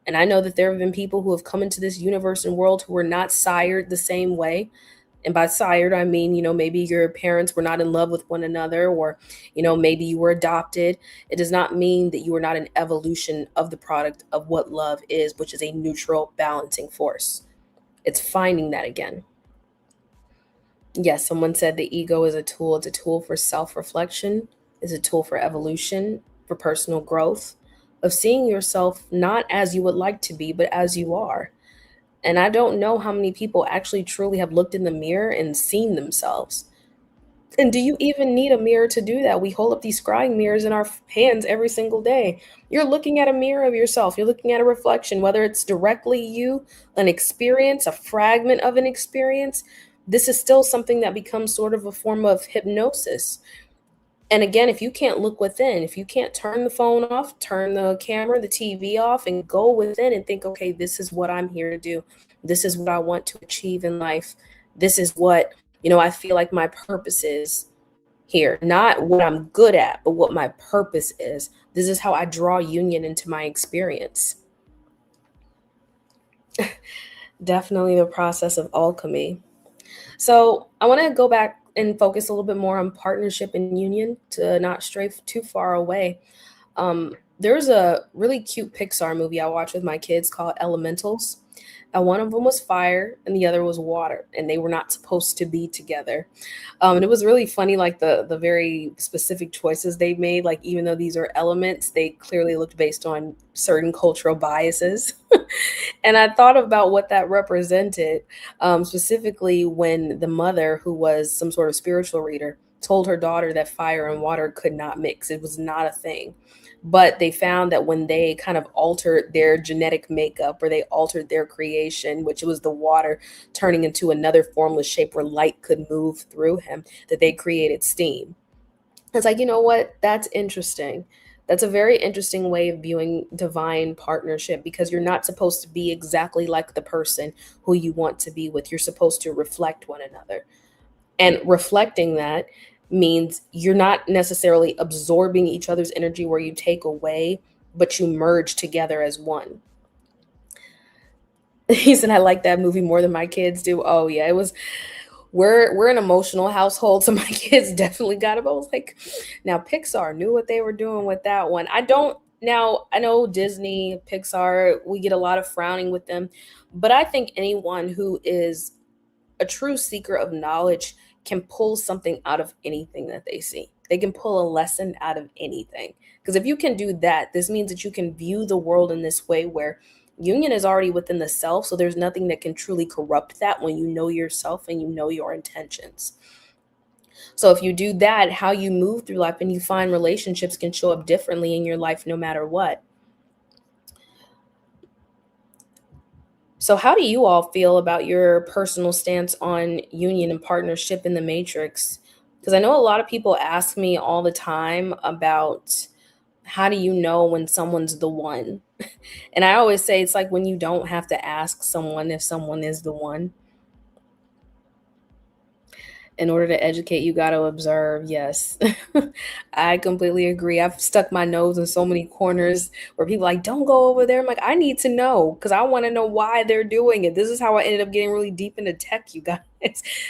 S1: And I know that there have been people who have come into this universe and world who were not sired the same way. And by sired, I mean, maybe your parents were not in love with one another, or, maybe you were adopted. It does not mean that you are not an evolution of the product of what love is, which is a neutral balancing force. It's finding that again. Yes, someone said the ego is a tool. It's a tool for self-reflection, is a tool for evolution, for personal growth, of seeing yourself not as you would like to be, but as you are. And I don't know how many people actually truly have looked in the mirror and seen themselves. And do you even need a mirror to do that? We hold up these scrying mirrors in our hands every single day. You're looking at a mirror of yourself. You're looking at a reflection, whether it's directly you, an experience, a fragment of an experience. This is still something that becomes sort of a form of hypnosis. And again, if you can't look within, if you can't turn the phone off, turn the camera, the TV off, and go within and think, okay, this is what I'm here to do. This is what I want to achieve in life. This is what, I feel like my purpose is here. Not what I'm good at, but what my purpose is. This is how I draw union into my experience. Definitely the process of alchemy. So I want to go back and focus a little bit more on partnership and union to not stray too far away. There's a really cute Pixar movie I watched with my kids called Elementals. One of them was fire and the other was water, and they were not supposed to be together. And it was really funny, like the very specific choices they made. Like even though these are elements, they clearly looked based on certain cultural biases. And I thought about what that represented, specifically when the mother, who was some sort of spiritual reader, told her daughter that fire and water could not mix. It was not a thing. But they found that when they kind of altered their genetic makeup or they altered their creation, which was the water turning into another formless shape where light could move through him, that they created steam. It's like, you know what? That's interesting. That's a very interesting way of viewing divine partnership because you're not supposed to be exactly like the person who you want to be with. You're supposed to reflect one another. And reflecting that means you're not necessarily absorbing each other's energy where you take away, but you merge together as one. He said, I like that movie more than my kids do. Oh, yeah. It was we're an emotional household, so my kids definitely got it. But I was like, now Pixar knew what they were doing with that one. I don't now I know Disney, Pixar, we get a lot of frowning with them, but I think anyone who is a true seeker of knowledge can pull something out of anything that they see. They can pull a lesson out of anything. Because if you can do that, this means that you can view the world in this way where union is already within the self. So there's nothing that can truly corrupt that when you know yourself and you know your intentions. So if you do that, how you move through life and you find relationships can show up differently in your life no matter what. So, how do you all feel about your personal stance on union and partnership in the matrix? Because I know a lot of people ask me all the time about how do you know when someone's the one? And I always say it's like when you don't have to ask someone if someone is the one. In order to educate, you got to observe. Yes, I completely agree. I've stuck my nose in so many corners where people are like, don't go over there. I'm like, I need to know because I want to know why they're doing it. This is how I ended up getting really deep into tech, you guys.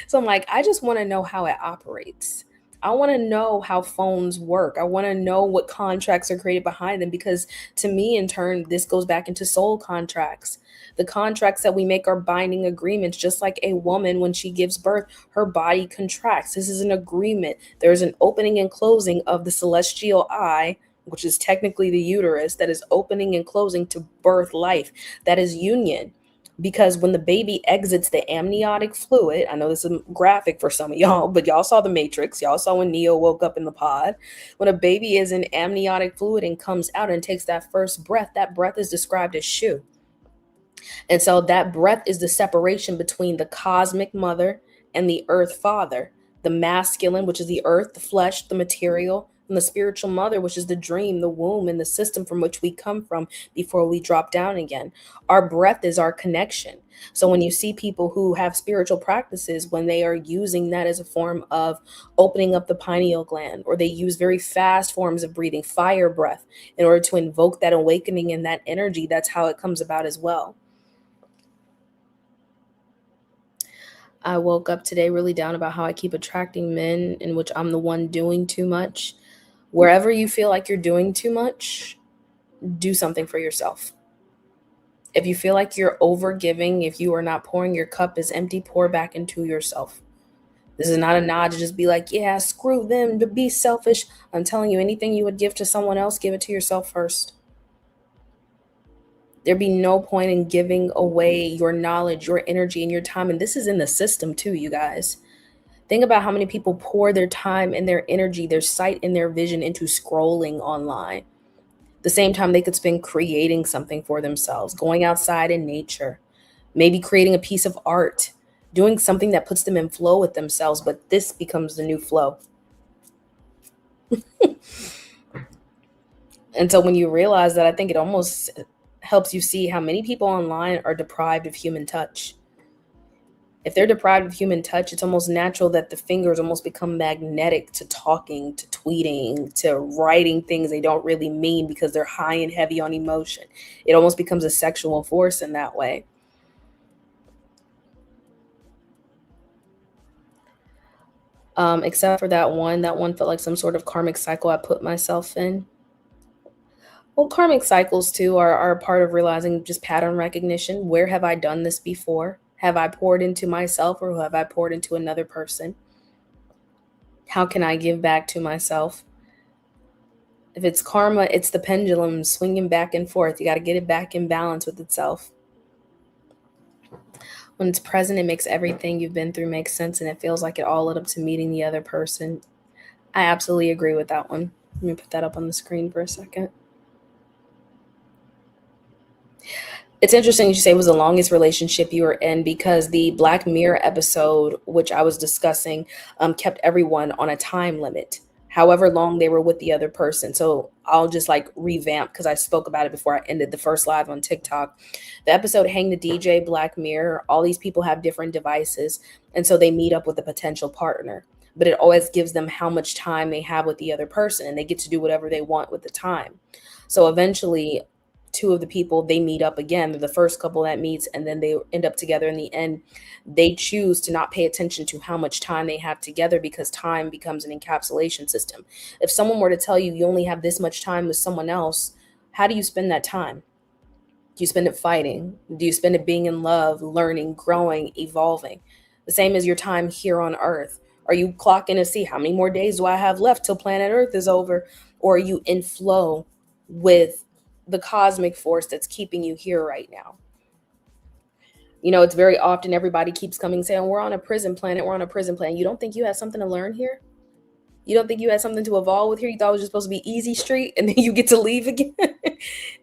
S1: So I'm like, I just want to know how it operates. I want to know how phones work. I want to know what contracts are created behind them because to me, in turn, this goes back into soul contracts. The contracts that we make are binding agreements, just like a woman, when she gives birth, her body contracts. This is an agreement. There's an opening and closing of the celestial eye, which is technically the uterus, that is opening and closing to birth life. That is union. Because when the baby exits the amniotic fluid, I know this is graphic for some of y'all, but y'all saw the Matrix. Y'all saw when Neo woke up in the pod. When a baby is in amniotic fluid and comes out and takes that breath is described as shu. And so that breath is the separation between the cosmic mother and the earth father, the masculine, which is the earth, the flesh, the material, and the spiritual mother, which is the dream, the womb, and the system from which we come from before we drop down again. Our breath is our connection. So when you see people who have spiritual practices, when they are using that as a form of opening up the pineal gland, or they use very fast forms of breathing, fire breath, in order to invoke that awakening and that energy, that's how it comes about as well. I woke up today really down about how I keep attracting men in which I'm the one doing too much. Wherever you feel like you're doing too much, do something for yourself. If you feel like you're over giving, if you are not pouring, your cup is empty, pour back into yourself. This is not a nod to just be like, yeah, screw them, to be selfish. I'm telling you, anything you would give to someone else, give it to yourself first. There'd be no point in giving away your knowledge, your energy, and your time. And this is in the system too, you guys. Think about how many people pour their time and their energy, their sight and their vision into scrolling online. The same time they could spend creating something for themselves, going outside in nature, maybe creating a piece of art, doing something that puts them in flow with themselves. But this becomes the new flow. And so when you realize that, I think it almost helps you see how many people online are deprived of human touch. If they're deprived of human touch, it's almost natural that the fingers almost become magnetic to talking, to tweeting, to writing things they don't really mean because they're high and heavy on emotion. It almost becomes a sexual force in that way. Except for that one felt like some sort of karmic cycle I put myself in. Well, karmic cycles too are part of realizing just pattern recognition. Where have I done this before? Have I poured into myself or have I poured into another person? How can I give back to myself? If it's karma, it's the pendulum swinging back and forth. You got to get it back in balance with itself. When it's present, it makes everything you've been through make sense and it feels like it all led up to meeting the other person. I absolutely agree with that one. Let me put that up on the screen for a second. It's interesting you say it was the longest relationship you were in because the Black Mirror episode, which I was discussing, kept everyone on a time limit, however long they were with the other person. So I'll just like revamp because I spoke about it before I ended the first live on TikTok. The episode Hang the DJ, Black Mirror, all these people have different devices. And so they meet up with a potential partner. But it always gives them how much time they have with the other person and they get to do whatever they want with the time. So eventually, two of the people they meet up again. They're the first couple that meets, and then they end up together in the end. They choose to not pay attention to how much time they have together because time becomes an encapsulation system. If someone were to tell you you only have this much time with someone else, how do you spend that time? Do you spend it fighting? Do you spend it being in love, learning, growing, evolving? The same as your time here on Earth. Are you clocking to see how many more days do I have left till planet Earth is over? Or are you in flow with the cosmic force that's keeping you here right now? You know, it's very often everybody keeps coming saying, we're on a prison planet, we're on a prison planet. You don't think you have something to learn here? You don't think you had something to evolve with here? You thought it was just supposed to be easy street and then you get to leave again?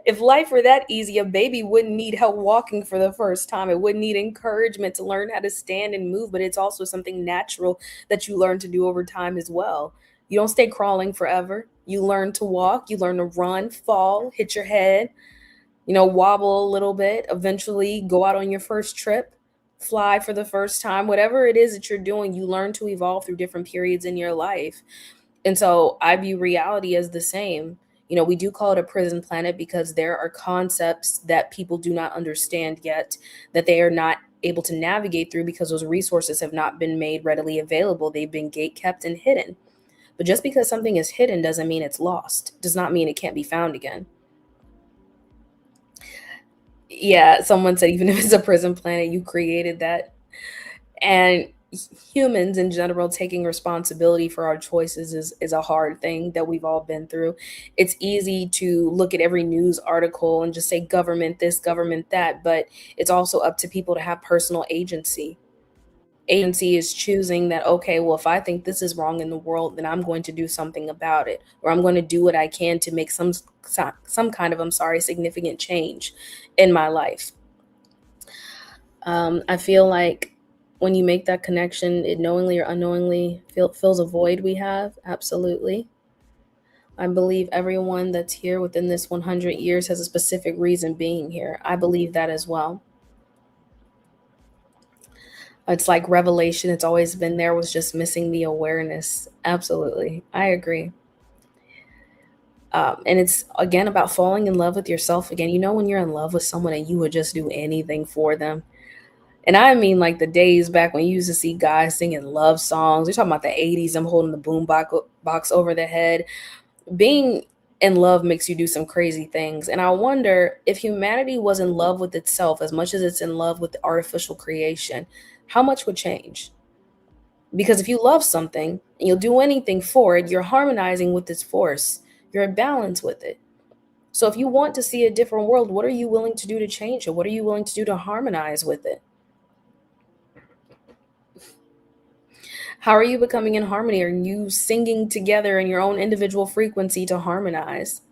S1: If life were that easy, a baby wouldn't need help walking for the first time. It wouldn't need encouragement to learn how to stand and move, but it's also something natural that you learn to do over time as well. You don't stay crawling forever. You learn to walk, you learn to run, fall, hit your head, wobble a little bit, eventually go out on your first trip, fly for the first time, whatever it is that you're doing, you learn to evolve through different periods in your life. And so I view reality as the same. We do call it a prison planet because there are concepts that people do not understand yet, that they are not able to navigate through because those resources have not been made readily available. They've been gate kept and hidden. But just because something is hidden doesn't mean it's lost, does not mean it can't be found again. Yeah, someone said even if it's a prison planet, you created that. And humans in general taking responsibility for our choices is a hard thing that we've all been through. It's easy to look at every news article and just say government this, government that, but it's also up to people to have personal agency. Agency is choosing that, okay, well, if I think this is wrong in the world, then I'm going to do something about it, or I'm going to do what I can to make some kind of, I'm sorry, significant change in my life. I feel like when you make that connection, it knowingly or unknowingly fills a void we have. Absolutely. I believe everyone that's here within this 100 years has a specific reason being here. I believe that as well. It's like revelation. It's always been there, was just missing the awareness. Absolutely. I agree. And it's again about falling in love with yourself again. When you're in love with someone and you would just do anything for them. And I mean, like the days back when you used to see guys singing love songs. We're talking about the 80s. I'm holding the box over the head. Being in love makes you do some crazy things. And I wonder if humanity was in love with itself as much as it's in love with the artificial creation, how much would change? Because if you love something and you'll do anything for it, you're harmonizing with its force. You're in balance with it. So if you want to see a different world, what are you willing to do to change it? What are you willing to do to harmonize with it? How are you becoming in harmony? Are you singing together in your own individual frequency to harmonize?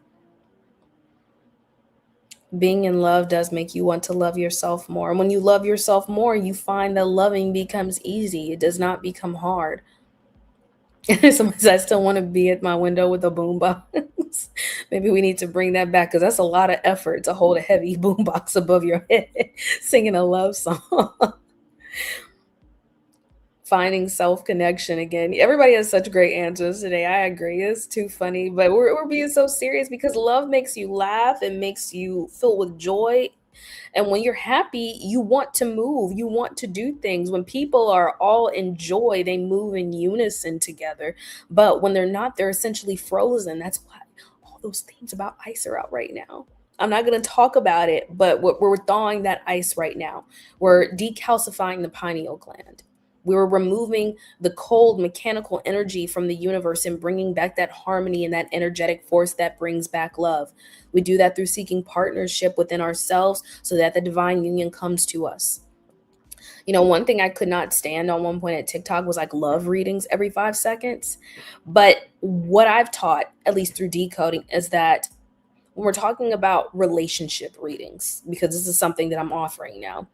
S1: Being in love does make you want to love yourself more. And when you love yourself more, you find that loving becomes easy. It does not become hard. Someone says, I still want to be at my window with a boombox. Maybe we need to bring that back because that's a lot of effort to hold a heavy boombox above your head, singing a love song. Finding self-connection again. Everybody has such great answers today. I agree. It's too funny, but we're being so serious because love makes you laugh. It makes you fill with joy. And when you're happy, you want to move, you want to do things. When people are all in joy, they move in unison together. But when they're not, they're essentially frozen. That's why all those things about ice are out right now. I'm not going to talk about it, but we're thawing that ice right now. We're decalcifying the pineal gland. We're removing the cold mechanical energy from the universe and bringing back that harmony and that energetic force that brings back love. We do that through seeking partnership within ourselves so that the divine union comes to us. One thing I could not stand on one point at TikTok was like love readings every 5 seconds. But what I've taught, at least through decoding, is that when we're talking about relationship readings, because this is something that I'm offering now,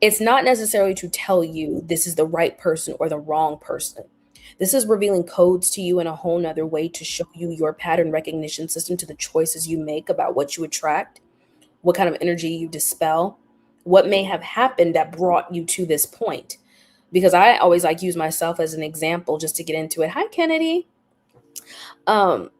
S1: it's not necessarily to tell you this is the right person or the wrong person. This is revealing codes to you in a whole nother way to show you your pattern recognition system, to the choices you make about what you attract, what kind of energy you dispel, what may have happened that brought you to this point. Because I always like use myself as an example just to get into it. Hi, Kennedy. Um,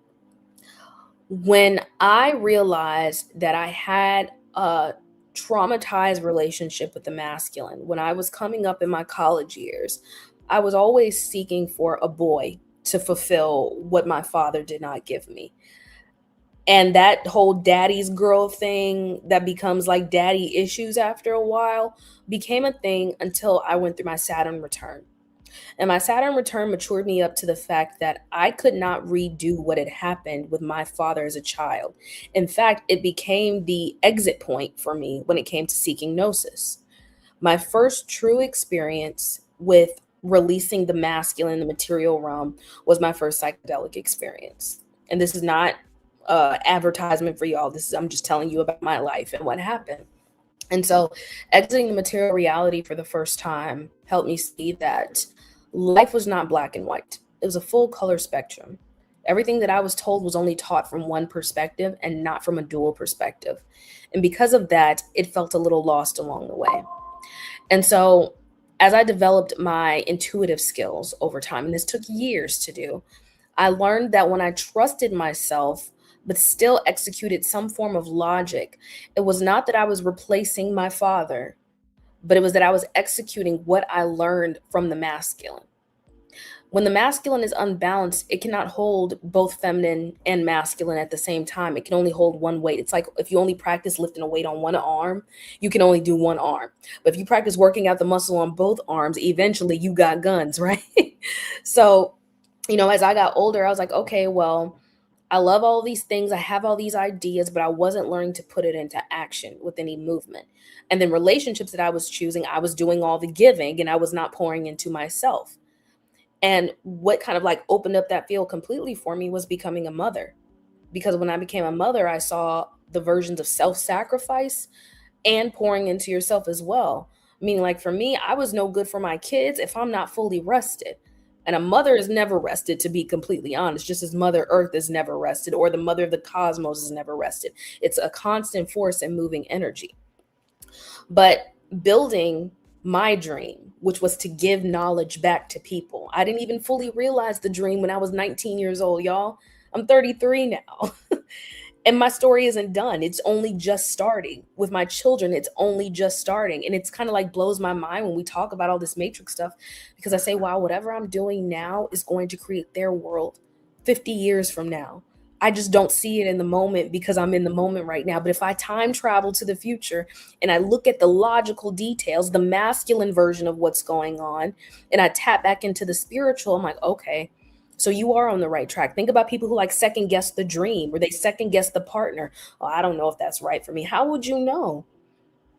S1: when I realized that I had a traumatized relationship with the masculine, when I was coming up in my college years, I was always seeking for a boy to fulfill what my father did not give me. And that whole daddy's girl thing that becomes like daddy issues after a while became a thing until I went through my Saturn return. And my Saturn return matured me up to the fact that I could not redo what had happened with my father as a child. In fact, it became the exit point for me when it came to seeking gnosis. My first true experience with releasing the masculine in the material realm was my first psychedelic experience. And this is not advertisement for y'all. I'm just telling you about my life and what happened. And so exiting the material reality for the first time helped me see that life was not black and white. It was a full color spectrum. Everything that I was told was only taught from one perspective and not from a dual perspective. And because of that, it felt a little lost along the way. And so as I developed my intuitive skills over time, and this took years to do, I learned that when I trusted myself, but still executed some form of logic, it was not that I was replacing my father, but it was that I was executing what I learned from the masculine. When the masculine is unbalanced, it cannot hold both feminine and masculine at the same time. It can only hold one weight. It's like if you only practice lifting a weight on one arm, you can only do one arm. But if you practice working out the muscle on both arms, eventually you got guns, right? So, as I got older, I was like, okay, well, I love all these things. I have all these ideas, but I wasn't learning to put it into action with any movement. And then relationships that I was choosing, I was doing all the giving and I was not pouring into myself. And what kind of like opened up that field completely for me was becoming a mother. Because when I became a mother, I saw the versions of self-sacrifice and pouring into yourself as well. Meaning, like for me, I was no good for my kids if I'm not fully rested. And a mother is never rested, to be completely honest, just as Mother Earth is never rested, or the mother of the cosmos is never rested. It's a constant force and moving energy. But building my dream, which was to give knowledge back to people, I didn't even fully realize the dream when I was 19 years old, y'all. I'm 33 now. And my story isn't done. It's only just starting. With my children, it's only just starting. And it's kind of like blows my mind when we talk about all this matrix stuff, because I say, wow, whatever I'm doing now is going to create their world 50 years from now. I just don't see it in the moment because I'm in the moment right now. But if I time travel to the future and I look at the logical details, the masculine version of what's going on, and I tap back into the spiritual, I'm like, okay, so you are on the right track. Think about people who like second guess the dream or they second guess the partner. Oh, I don't know if that's right for me. How would you know?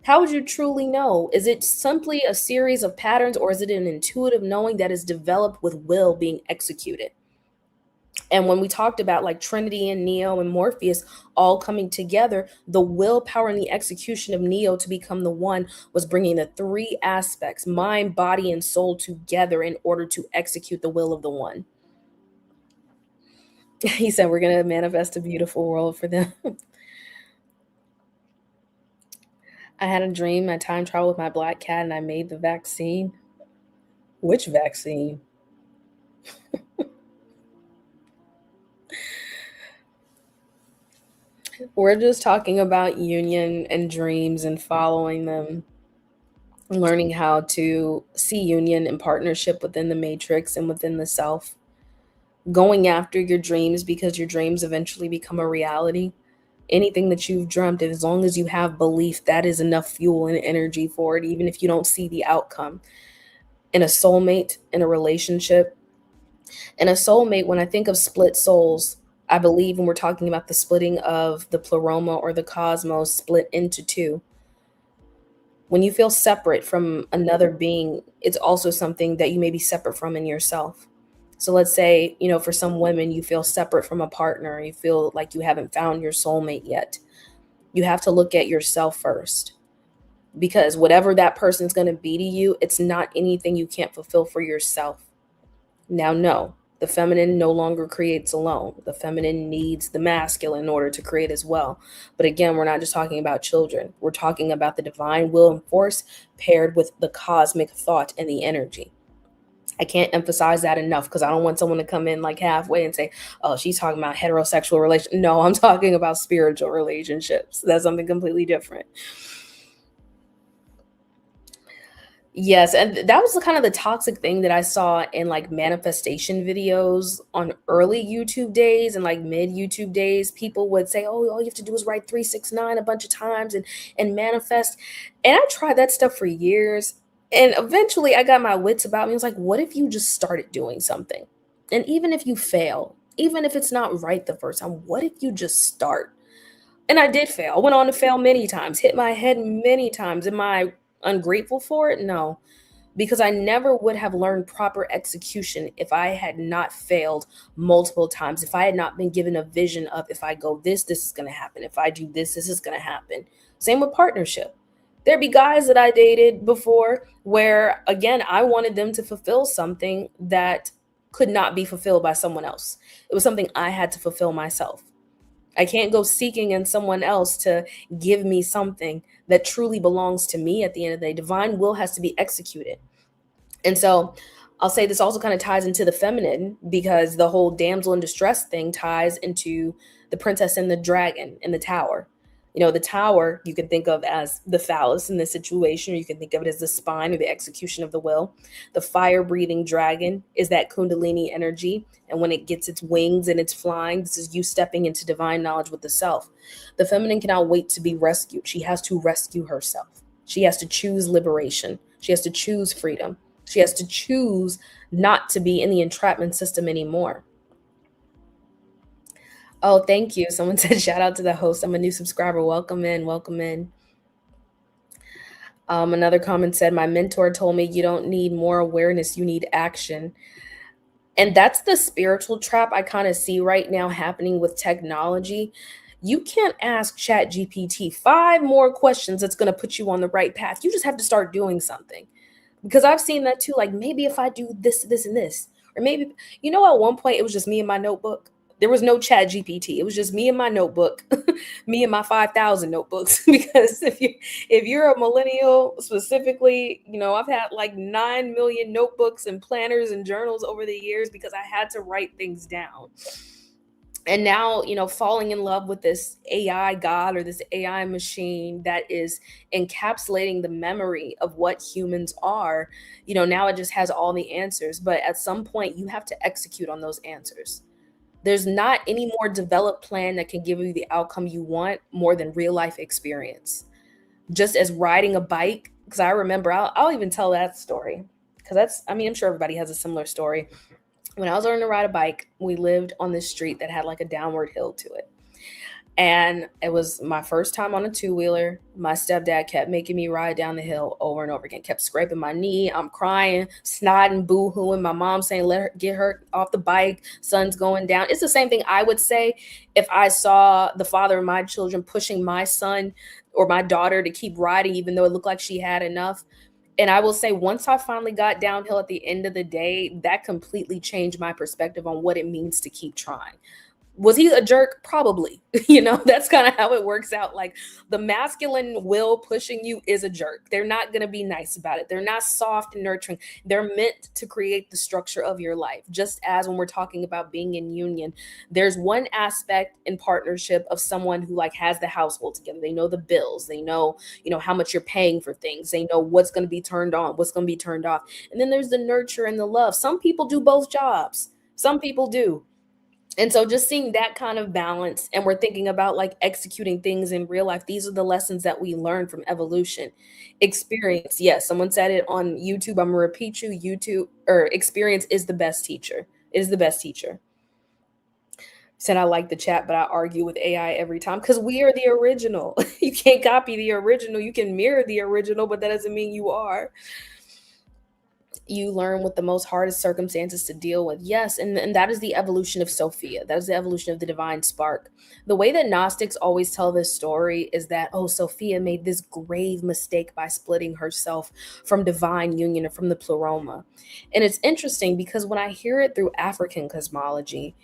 S1: How would you truly know? Is it simply a series of patterns, or is it an intuitive knowing that is developed with will being executed? And when we talked about like Trinity and Neo and Morpheus all coming together, the willpower and the execution of Neo to become the one was bringing the three aspects, mind, body, and soul, together in order to execute the will of the one. He said, we're going to manifest a beautiful world for them. I had a dream. I time traveled with my black cat and I made the vaccine. Which vaccine? We're just talking about union and dreams and following them, learning how to see union and partnership within the matrix and within the self. going after your dreams because your dreams eventually become a reality. Anything that you've dreamt, as long as you have belief, that is enough fuel and energy for it, even if you don't see the outcome. In a soulmate, in a relationship, and a soulmate, when I think of split souls, I believe when we're talking about the splitting of the pleroma or the cosmos split into two, when you feel separate from another being, it's also something that you may be separate from in yourself. So let's say, for some women, you feel separate from a partner, you feel like you haven't found your soulmate yet. You have to look at yourself first, because whatever that person's going to be to you, it's not anything you can't fulfill for yourself. Now, no, the feminine no longer creates alone. The feminine needs the masculine in order to create as well. But again, we're not just talking about children. We're talking about the divine will and force paired with the cosmic thought and the energy. I can't emphasize that enough, because I don't want someone to come in like halfway and say, oh, she's talking about heterosexual relations. No, I'm talking about spiritual relationships. That's something completely different. Yes, and that was the kind of the toxic thing that I saw in like manifestation videos on early YouTube days and like mid YouTube days. People would say, "Oh, all you have to do is write 369 a bunch of times and manifest." And I tried that stuff for years, and eventually I got my wits about me. I was like, "What if you just started doing something? And even if you fail, even if it's not right the first time, what if you just start?" And I did fail. I went on to fail many times, hit my head many times. Am I ungrateful for it? No, because I never would have learned proper execution if I had not failed multiple times, if I had not been given a vision of, if I go this is going to happen. If I do this is going to happen. Same with partnership. There'd be guys that I dated before where, again, I wanted them to fulfill something that could not be fulfilled by someone else. It was something I had to fulfill myself. I can't go seeking in someone else to give me something that truly belongs to me at the end of the day. Divine will has to be executed. And so I'll say this also kind of ties into the feminine, because the whole damsel in distress thing ties into the princess and the dragon in the tower. The tower you can think of as the phallus in this situation, or you can think of it as the spine or the execution of the will. The fire breathing dragon is that Kundalini energy. And when it gets its wings and it's flying, this is you stepping into divine knowledge with the self. The feminine cannot wait to be rescued. She has to rescue herself. She has to choose liberation. She has to choose freedom. She has to choose not to be in the entrapment system anymore. Oh, thank you. Someone said, shout out to the host. I'm a new subscriber. Welcome in. Welcome in. Another comment said, my mentor told me you don't need more awareness, you need action. And that's the spiritual trap I kind of see right now happening with technology. You can't ask ChatGPT 5 more questions that's going to put you on the right path. You just have to start doing something. Because I've seen that too. Like, maybe if I do this, this, and this, or maybe, at one point it was just me and my notebook. There was no Chat GPT. It was just me and my notebook, me and my 5,000 notebooks. Because if you're a millennial specifically, I've had like 9 million notebooks and planners and journals over the years, because I had to write things down. And now, falling in love with this AI god or this AI machine that is encapsulating the memory of what humans are. Now it just has all the answers, but at some point you have to execute on those answers. There's not any more developed plan that can give you the outcome you want more than real life experience. Just as riding a bike, because I remember, I'll even tell that story, because I'm sure everybody has a similar story. When I was learning to ride a bike, we lived on this street that had like a downward hill to it. And it was my first time on a two-wheeler. My stepdad kept making me ride down the hill over and over again, kept scraping my knee. I'm crying, snotting, boo-hooing. My mom saying, get her off the bike. Sun's going down. It's the same thing I would say if I saw the father of my children pushing my son or my daughter to keep riding, even though it looked like she had enough. And I will say, once I finally got downhill at the end of the day, that completely changed my perspective on what it means to keep trying. Was he a jerk? Probably. That's kind of how it works out. Like, the masculine will pushing you is a jerk. They're not going to be nice about it. They're not soft and nurturing. They're meant to create the structure of your life. Just as when we're talking about being in union, there's one aspect in partnership of someone who like has the household together. They know the bills. They know, how much you're paying for things. They know what's going to be turned on, what's going to be turned off. And then there's the nurture and the love. Some people do both jobs. Some people do. And so just seeing that kind of balance, and we're thinking about like executing things in real life. These are the lessons that we learn from evolution. Experience, yes, someone said it on YouTube. I'm gonna repeat you. YouTube or experience is the best teacher. It is the best teacher. Said I like the chat, but I argue with AI every time because we are the original. You can't copy the original. You can mirror the original, but that doesn't mean you are. You learn with the most hardest circumstances to deal with. Yes, and that is the evolution of Sophia. That is the evolution of the divine spark. The way that Gnostics always tell this story is that, oh, Sophia made this grave mistake by splitting herself from divine union or from the pleroma. And it's interesting because when I hear it through African cosmology,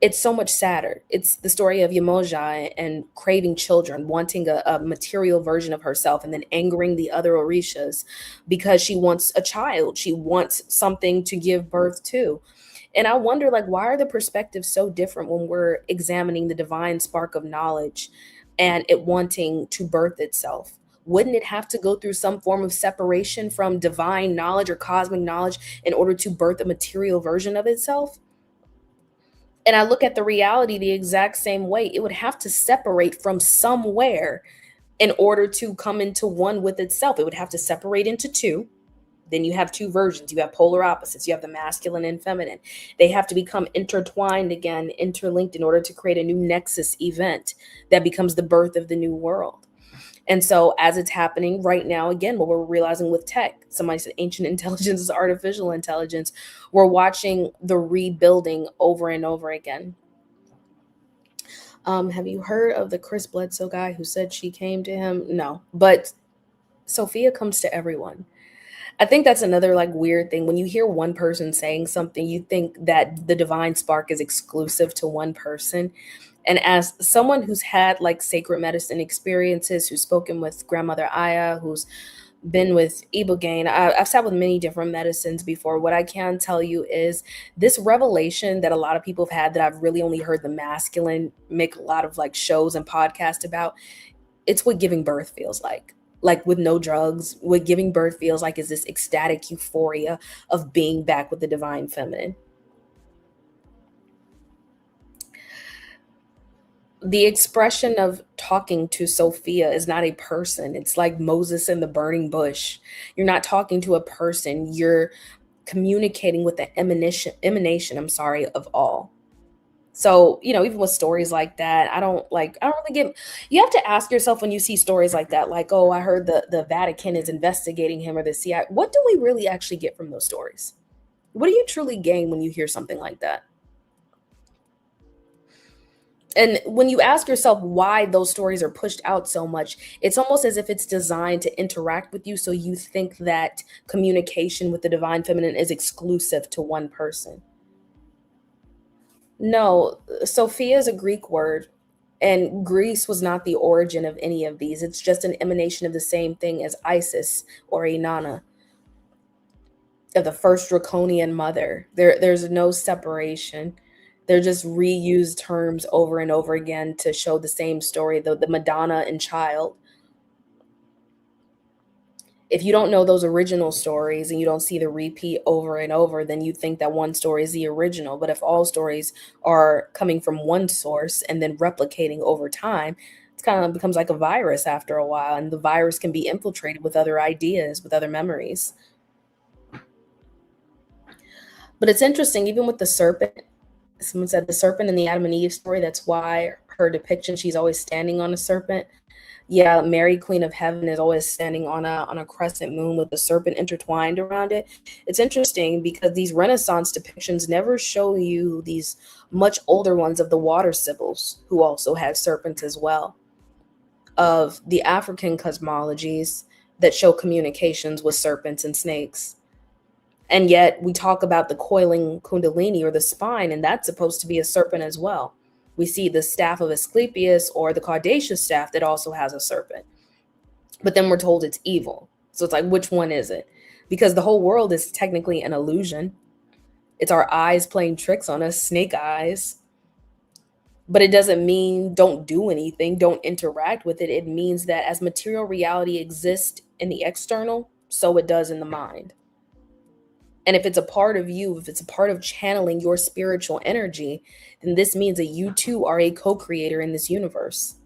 S1: it's so much sadder. It's the story of Yamoja and craving children, wanting a material version of herself, and then angering the other Orishas because she wants a child. She wants something to give birth to. And I wonder, like, why are the perspectives so different when we're examining the divine spark of knowledge and it wanting to birth itself? Wouldn't it have to go through some form of separation from divine knowledge or cosmic knowledge in order to birth a material version of itself? And I look at the reality the exact same way. It would have to separate from somewhere in order to come into one with itself. It would have to separate into two. Then you have two versions. You have polar opposites. You have the masculine and feminine. They have to become intertwined again, interlinked in order to create a new nexus event that becomes the birth of the new world. And so, as it's happening right now, again, what we're realizing with tech, somebody said ancient intelligence is artificial intelligence. We're watching the rebuilding over and over again. Have you heard of the Chris Bledsoe guy who said she came to him? No, but Sophia comes to everyone. I think that's another like weird thing. When you hear one person saying something, you think that the divine spark is exclusive to one person. And as someone who's had like sacred medicine experiences, who's spoken with grandmother Aya, who's been with Ibogaine, I've sat with many different medicines before. What I can tell you is this revelation that a lot of people have had that I've really only heard the masculine make a lot of like shows and podcasts about. It's what giving birth feels like. Like with no drugs, what giving birth feels like is this ecstatic euphoria of being back with the divine feminine. The expression of talking to Sophia is not a person. It's like Moses in the burning bush. You're not talking to a person. You're communicating with the emanation, I'm sorry, of all. So, even with stories like that, I don't really get, you have to ask yourself when you see stories like that, like, oh, I heard the Vatican is investigating him or the CIA. What do we really actually get from those stories? What do you truly gain when you hear something like that? And when you ask yourself why those stories are pushed out so much, it's almost as if it's designed to interact with you. So you think that communication with the divine feminine is exclusive to one person. No, Sophia is a Greek word, and Greece was not the origin of any of these. It's just an emanation of the same thing as Isis or Inanna, of the first draconian mother. There's no separation. They're just reused terms over and over again to show the same story, the Madonna and child. If you don't know those original stories and you don't see the repeat over and over, then you think that one story is the original. But if all stories are coming from one source and then replicating over time, it kind of becomes like a virus after a while, and the virus can be infiltrated with other ideas, with other memories. But it's interesting, even with the serpent. Someone said the serpent in the Adam and Eve story, that's why her depiction, she's always standing on a serpent. Yeah, Mary, Queen of Heaven, is always standing on a crescent moon with the serpent intertwined around it. It's interesting because these Renaissance depictions never show you these much older ones of the water sibyls, who also had serpents as well, of the African cosmologies that show communications with serpents and snakes. And yet we talk about the coiling kundalini or the spine, and that's supposed to be a serpent as well. We see the staff of Asclepius or the Caudacious staff that also has a serpent. But then we're told it's evil. So it's like, which one is it? Because the whole world is technically an illusion. It's our eyes playing tricks on us, snake eyes. But it doesn't mean don't do anything, don't interact with it. It means that as material reality exists in the external, so it does in the mind. And if it's a part of you, if it's a part of channeling your spiritual energy, then this means that you too are a co-creator in this universe.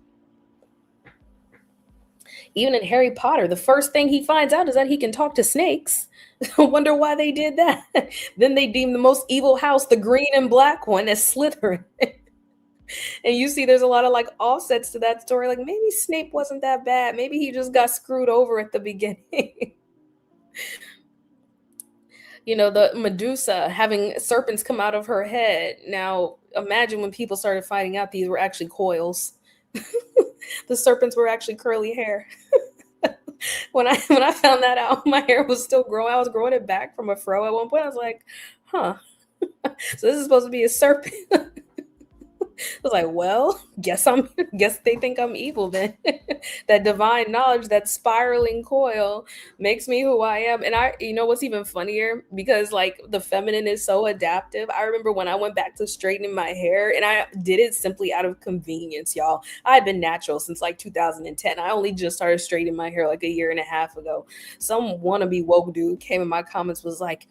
S1: Even in Harry Potter, the first thing he finds out is that he can talk to snakes. I wonder why they did that. Then they deem the most evil house, the green and black one, as Slytherin. And you see there's a lot of like offsets to that story. Like maybe Snape wasn't that bad. Maybe he just got screwed over at the beginning. The Medusa having serpents come out of her head. Now, imagine when people started finding out these were actually coils. The serpents were actually curly hair. When I found that out, my hair was still growing. I was growing it back from a fro at one point. I was like, huh. So this is supposed to be a serpent. I was like, well, guess they think I'm evil then. That divine knowledge, that spiraling coil makes me who I am. And you know what's even funnier? Because like the feminine is so adaptive. I remember when I went back to straightening my hair, and I did it simply out of convenience, y'all. I had been natural since like 2010. I only just started straightening my hair like a year and a half ago. Some wannabe woke dude came in my comments, was like,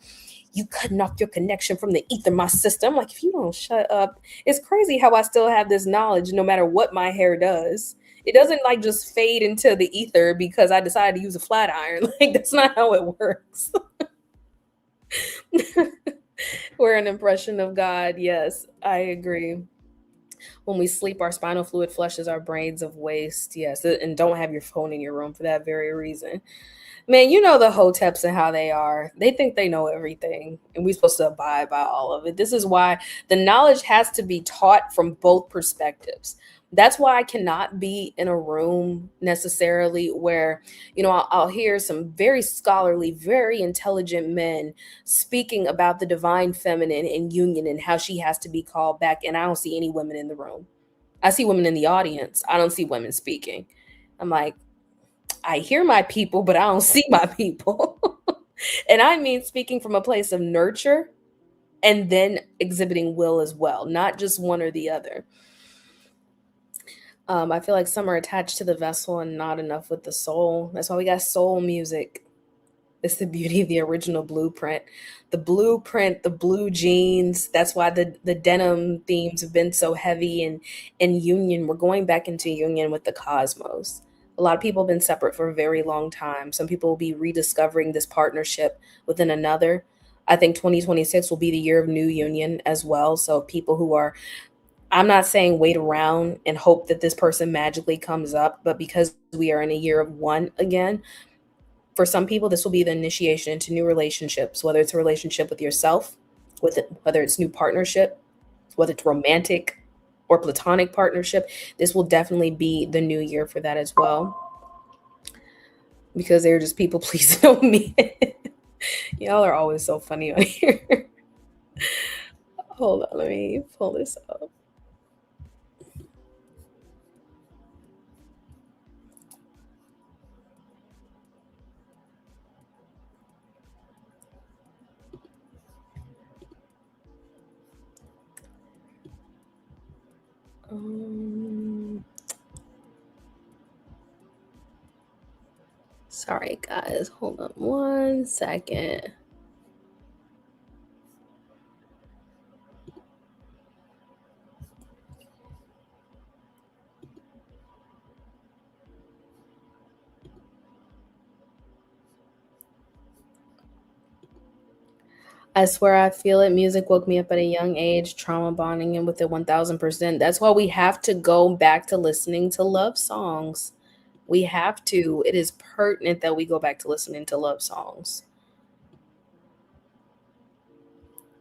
S1: you cutting off your connection from the ether, my sister. I'm like, if you don't shut up, it's crazy how I still have this knowledge no matter what my hair does. It doesn't like just fade into the ether because I decided to use a flat iron. Like that's not how it works. We're an impression of God. Yes, I agree. When we sleep, our spinal fluid flushes our brains of waste. Yes, and don't have your phone in your room for that very reason. Man, you know the hoteps and how they are. They think they know everything, and we're supposed to abide by all of it. This is why the knowledge has to be taught from both perspectives. That's why I cannot be in a room necessarily where, I'll hear some very scholarly, very intelligent men speaking about the divine feminine and union and how she has to be called back. And I don't see any women in the room. I see women in the audience. I don't see women speaking. I'm like, I hear my people, but I don't see my people. And I mean speaking from a place of nurture and then exhibiting will as well, not just one or the other. I feel like some are attached to the vessel and not enough with the soul. That's why we got soul music. It's the beauty of the original blueprint. The blueprint, the blue jeans. That's why the denim themes have been so heavy and union. We're going back into union with the cosmos. A lot of people have been separate for a very long time. Some people will be rediscovering this partnership within another. I think 2026 will be the year of new union as well. So people who are, I'm not saying wait around and hope that this person magically comes up, but because we are in a year of one again, for some people, this will be the initiation into new relationships, whether it's a relationship with yourself, whether it's new partnership, whether it's romantic or platonic partnership. This will definitely be the new year for that as well, because they're just people pleasing on me. Y'all are always so funny on here. Hold on, let me pull this up. Um, Sorry, guys. Hold on 1 second. I swear I feel it. Music woke me up at a young age, trauma bonding in with it 1000%. That's why we have to go back to listening to love songs. We have to. It is pertinent that we go back to listening to love songs.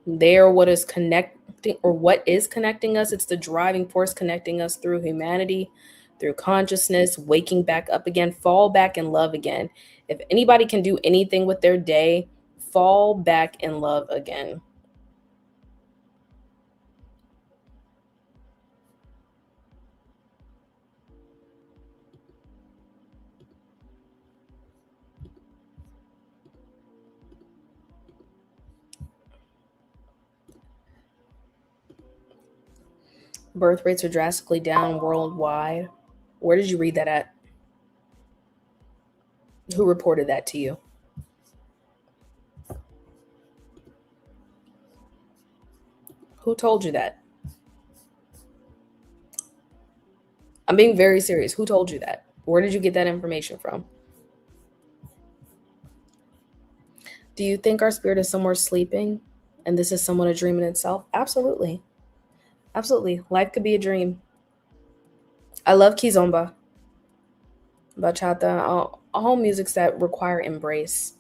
S1: They are what is connecting, or what is connecting us. It's the driving force connecting us through humanity, through consciousness, waking back up again, fall back in love again. If anybody can do anything with their day, fall back in love again. Birth rates are drastically down worldwide. Where did you read that at? Who reported that to you? Who told you that? I'm being very serious. Who told you that? Where did you get that information from? Do you think our spirit is somewhere sleeping and this is somewhat a dream in itself? Absolutely. Absolutely. Life could be a dream. I love Kizomba, bachata, all musics that require embrace.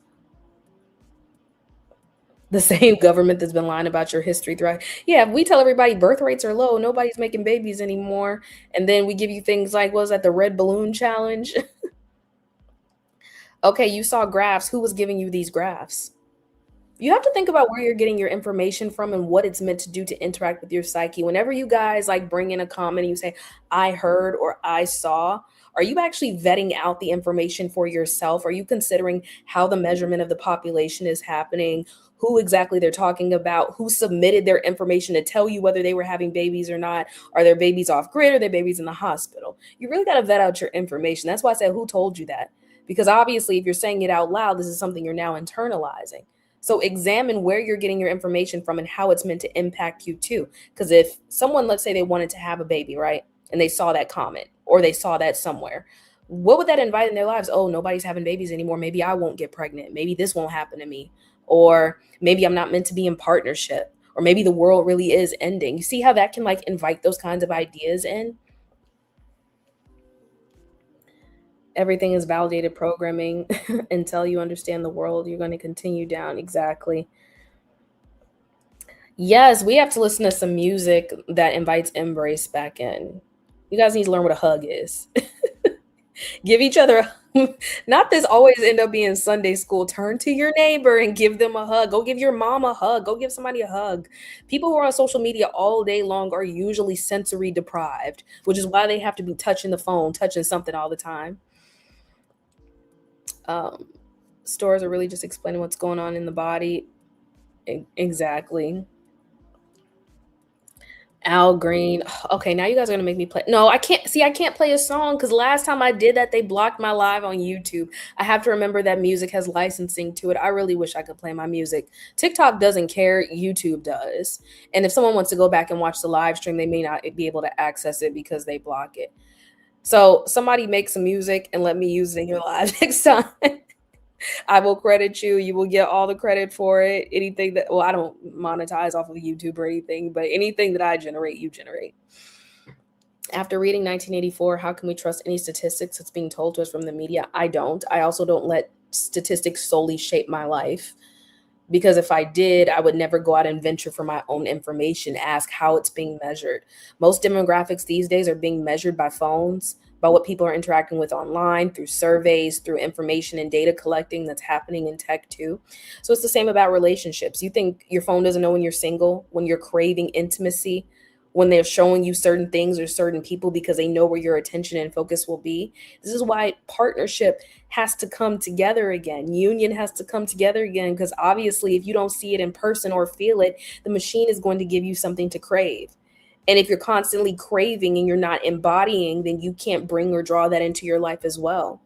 S1: The same government that's been lying about your history throughout. Yeah, if we tell everybody birth rates are low, nobody's making babies anymore, and then we give you things like, what was that, the red balloon challenge? Okay, you saw graphs. Who was giving you these graphs? You have to think about where you're getting your information from and what it's meant to do to interact with your psyche. Whenever you guys like bring in a comment and you say, I heard or I saw, are you actually vetting out the information for yourself? Are you considering how the measurement of the population is happening? Who exactly they're talking about? Who submitted their information to tell you whether they were having babies or not? Are their babies off grid? Or are their babies in the hospital? You really got to vet out your information. That's why I said, who told you that? Because obviously, if you're saying it out loud, this is something you're now internalizing. So examine where you're getting your information from and how it's meant to impact you too. Because if someone, let's say they wanted to have a baby, right? And they saw that comment or they saw that somewhere, what would that invite in their lives? Oh, nobody's having babies anymore. Maybe I won't get pregnant. Maybe this won't happen to me. Or maybe I'm not meant to be in partnership. Or maybe the world really is ending. You see how that can like invite those kinds of ideas in? Everything is validated programming until you understand the world. You're going to continue down. Exactly. Yes, we have to listen to some music that invites embrace back in. You guys need to learn what a hug is. Give each other not this always end up being Sunday school. Turn to your neighbor and give them a hug. Go give your mom a hug. Go give somebody a hug. People who are on social media all day long are usually sensory deprived, which is why they have to be touching the phone, touching something all the time. Um, Stores are really just explaining what's going on in the body. Exactly. Al Green. Okay, now you guys are gonna make me play. No, I can't see. I can't play a song because last time I did that, they blocked my live on YouTube. I have to remember that music has licensing to it. I really wish I could play my music. TikTok doesn't care. YouTube does. And if someone wants to go back and watch the live stream, they may not be able to access it because they block it. So somebody make some music and let me use it in your live next time. I will credit you. You will get all the credit for it. Anything that, well, I don't monetize off of YouTube or anything, but anything that I generate, you generate. After reading 1984, how can we trust any statistics that's being told to us from the media? I don't. I also don't let statistics solely shape my life because if I did, I would never go out and venture for my own information, ask how it's being measured. Most demographics these days are being measured by phones, by what people are interacting with online, through surveys, through information and data collecting that's happening in tech too. So it's the same about relationships. You think your phone doesn't know when you're single, when you're craving intimacy, when they're showing you certain things or certain people because they know where your attention and focus will be. This is why partnership has to come together again. Union has to come together again because obviously, if you don't see it in person or feel it, the machine is going to give you something to crave. And if you're constantly craving and you're not embodying, then you can't bring or draw that into your life as well.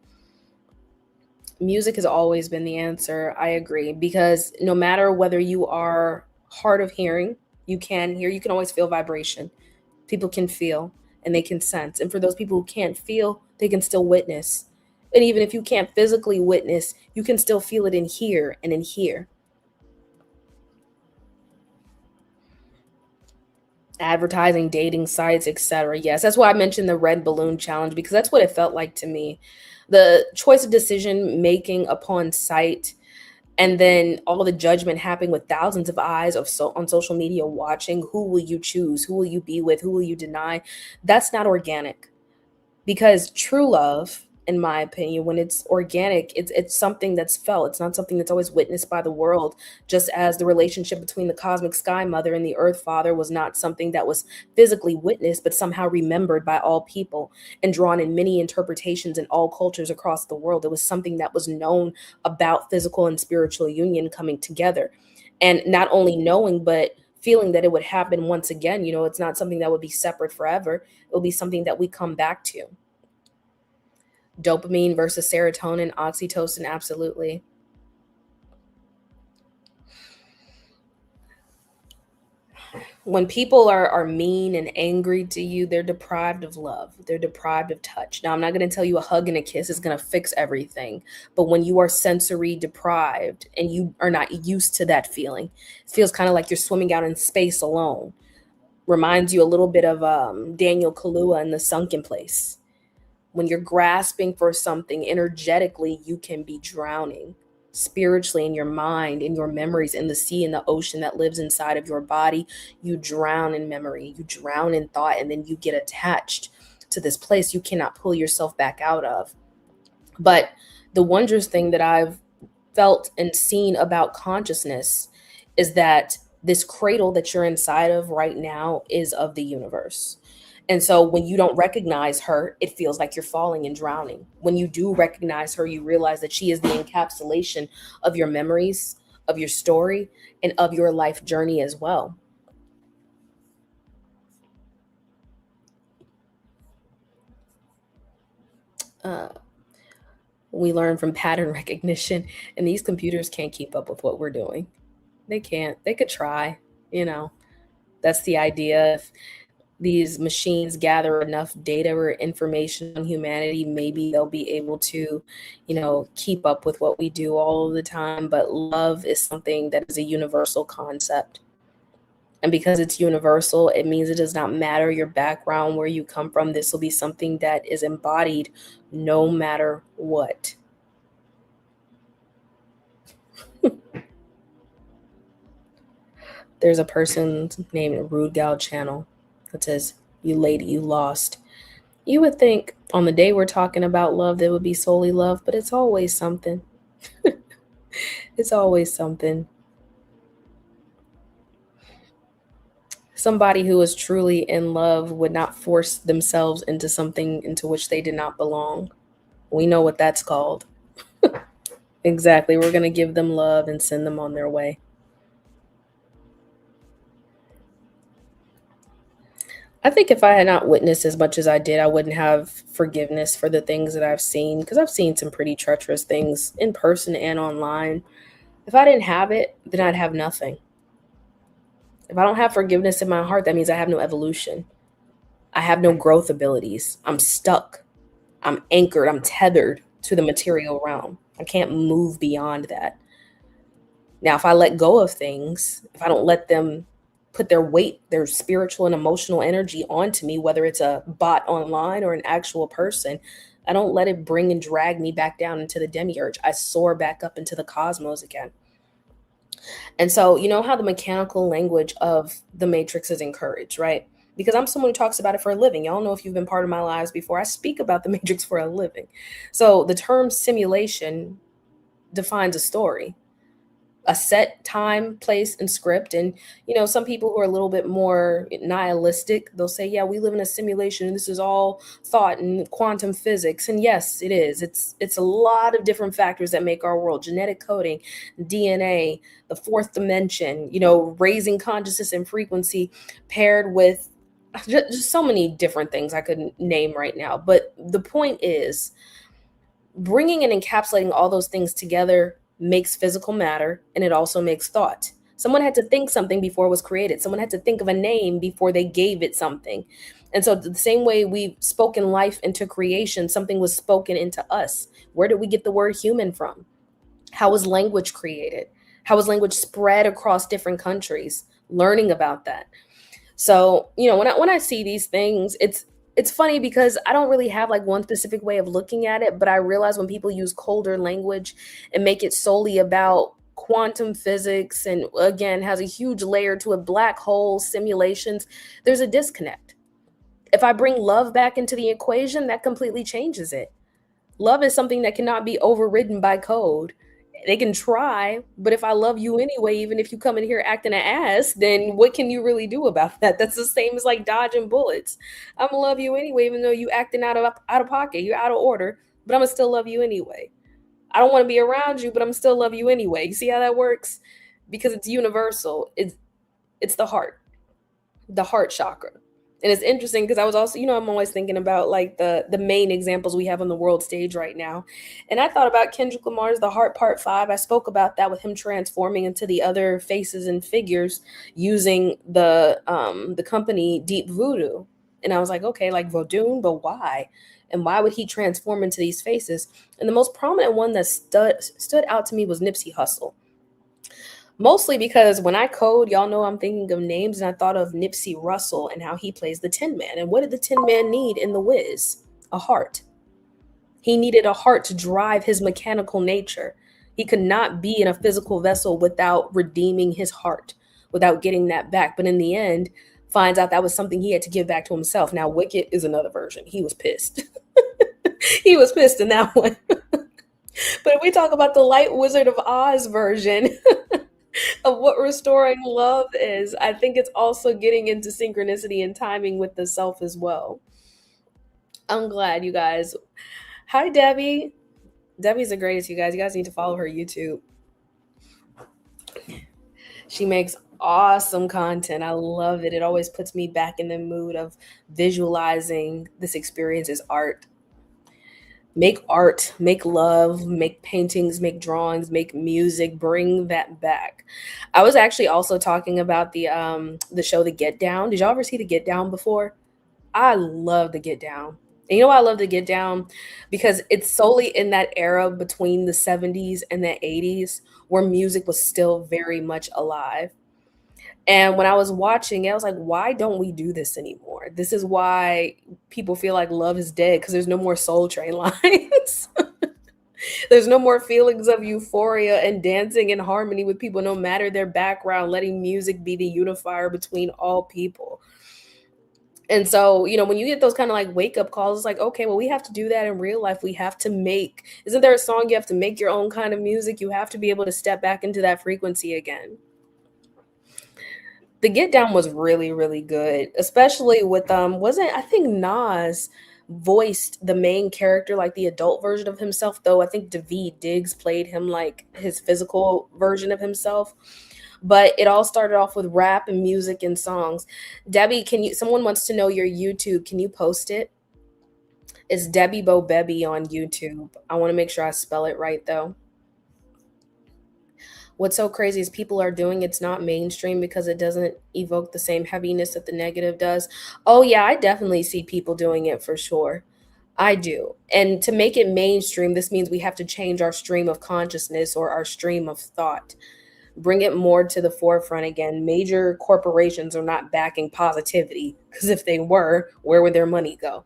S1: Music has always been the answer. I agree. Because no matter whether you are hard of hearing, you can hear, you can always feel vibration. People can feel and they can sense. And for those people who can't feel, they can still witness. And even if you can't physically witness, you can still feel it in here and in here. Advertising, dating sites, etc. Yes, that's why I mentioned the red balloon challenge because that's what it felt like to me. The choice of decision making upon sight and then all the judgment happening with thousands of eyes of on social media watching who will you choose, who will you be with, who will you deny. That's not organic because true love, in my opinion, when it's organic, it's something that's felt. It's not something that's always witnessed by the world, just as the relationship between the cosmic sky mother and the earth father was not something that was physically witnessed but somehow remembered by all people and drawn in many interpretations in all cultures across the world. It was something that was known about physical and spiritual union coming together, and not only knowing but feeling that it would happen once again. It's not something that would be separate forever. It'll be something that we come back to. Dopamine versus serotonin, oxytocin, absolutely. When people are mean and angry to you, they're deprived of love. They're deprived of touch. Now, I'm not going to tell you a hug and a kiss is going to fix everything, but when you are sensory deprived and you are not used to that feeling, it feels kind of like you're swimming out in space alone. Reminds you a little bit of Daniel Kaluuya in The Sunken Place. When you're grasping for something energetically, you can be drowning spiritually in your mind, in your memories, in the sea, in the ocean that lives inside of your body. You drown in memory, you drown in thought, and then you get attached to this place you cannot pull yourself back out of. But the wondrous thing that I've felt and seen about consciousness is that this cradle that you're inside of right now is of the universe. And so when you don't recognize her, it feels like you're falling and drowning. When you do recognize her, you realize that she is the encapsulation of your memories, of your story, and of your life journey as well. Uh, we learn from pattern recognition, and these computers can't keep up with what we're doing. They can't. They could try, you know. That's the idea. If these machines gather enough data or information on humanity, maybe they'll be able to, keep up with what we do all of the time. But love is something that is a universal concept. And because it's universal, it means it does not matter your background, where you come from. This will be something that is embodied no matter what. There's a person named Rude Gal Channel that says, "You lady, you lost." You would think on the day we're talking about love, there would be solely love, but it's always something. It's always something. Somebody who is truly in love would not force themselves into something into which they did not belong. We know what that's called. Exactly. We're going to give them love and send them on their way. I think if I had not witnessed as much as I did, I wouldn't have forgiveness for the things that I've seen, because I've seen some pretty treacherous things in person and online. If I didn't have it, then I'd have nothing. If I don't have forgiveness in my heart, that means I have no evolution. I have no growth abilities. I'm stuck. I'm anchored. I'm tethered to the material realm. I can't move beyond that. Now, if I let go of things, if I don't let them put their weight, their spiritual and emotional energy onto me, whether it's a bot online or an actual person, I don't let it bring and drag me back down into the demiurge. I soar back up into the cosmos again. And so, you know how the mechanical language of the matrix is encouraged, right? Because I'm someone who talks about it for a living. Y'all know, if you've been part of my lives before, I speak about the matrix for a living. So the term simulation defines a story, a set time, place, and script. And some people who are a little bit more nihilistic, they'll say, "Yeah, we live in a simulation, and this is all thought and quantum physics." And yes, it is. It's a lot of different factors that make our world: genetic coding, DNA, the fourth dimension. Raising consciousness and frequency, paired with just so many different things I couldn't name right now. But the point is, bringing and encapsulating all those things together makes physical matter, and it also makes thought. Someone had to think something before it was created. Someone had to think of a name before they gave it something. And so, the same way we've spoken life into creation, something was spoken into us. Where did we get the word human from? How was language created? How was language spread across different countries? Learning about that. So, when I see these things, it's funny because I don't really have like one specific way of looking at it, but I realize when people use colder language and make it solely about quantum physics, and again has a huge layer to it, black holes, simulations, there's a disconnect. If I bring love back into the equation, that completely changes it. Love is something that cannot be overridden by code. They can try, but if I love you anyway, even if you come in here acting an ass, then what can you really do about that? That's the same as like dodging bullets. I'm gonna love you anyway, even though you acting out of pocket, you're out of order, but I'm gonna still love you anyway. I don't want to be around you, but I'm still love you anyway. You see how that works? Because it's universal. It's the heart chakra. And it's interesting because I was also, I'm always thinking about like the main examples we have on the world stage right now. And I thought about Kendrick Lamar's The Heart Part 5. I spoke about that with him transforming into the other faces and figures using the company Deep Voodoo. And I was like, okay, like Vodun, but why? And why would he transform into these faces? And the most prominent one that stood out to me was Nipsey Hussle. Mostly because when I code, y'all know I'm thinking of names, and I thought of Nipsey Russell and how he plays the Tin Man. And what did the Tin Man need in The Wiz? A heart. He needed a heart to drive his mechanical nature. He could not be in a physical vessel without redeeming his heart, without getting that back. But in the end, finds out that was something he had to give back to himself. Now, Wicked is another version. He was pissed. He was pissed in that one. But if we talk about the Light Wizard of Oz version, of what restoring love is, I think it's also getting into synchronicity and timing with the self as well. I'm glad, you guys. Hi, Debbie. Debbie's the greatest, you guys. You guys need to follow her YouTube. She makes awesome content. I love it. It always puts me back in the mood of visualizing this experience as art, make love, make paintings, make drawings, make music, bring that back. I was actually also talking about the show The Get Down. Did y'all ever see The Get Down before? I love The Get Down. And you know why I love The Get Down? Because it's solely in that era between the 70s and the 80s where music was still very much alive. And when I was watching it, I was like, why don't we do this anymore? This is why people feel like love is dead, because there's no more Soul Train lines. There's no more feelings of euphoria and dancing in harmony with people, no matter their background, letting music be the unifier between all people. And so, when you get those kind of like wake up calls, it's like, okay, well, we have to do that in real life. We have to isn't there a song you have to make your own kind of music? You have to be able to step back into that frequency again. The Get Down was really, really good, especially with wasn't I think Nas voiced the main character, like the adult version of himself, though I think Daveed Diggs played him like his physical version of himself. But it all started off with rap and music and songs. Debbie, someone wants to know your YouTube. Can you post it? It's Debbie Bo Bebby on YouTube. I want to make sure I spell it right though. What's so crazy is people are doing it's not mainstream because it doesn't evoke the same heaviness that the negative does. Oh yeah, I definitely see people doing it for sure. I do. And to make it mainstream, this means we have to change our stream of consciousness or our stream of thought. Bring it more to the forefront again. Major corporations are not backing positivity because if they were, where would their money go?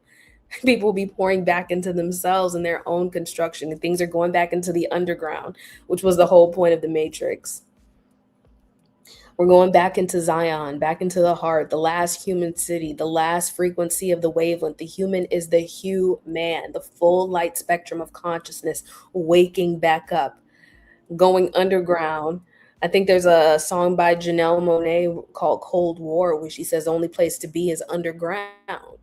S1: People will be pouring back into themselves and their own construction, and things are going back into the underground, which was the whole point of the Matrix. We're going back into Zion, back into the heart, the last human city, the last frequency of the wavelength. The human is the hue man, the full light spectrum of consciousness, waking back up, going underground. I think there's a song by Janelle Monáe called Cold War where she says the only place to be is underground.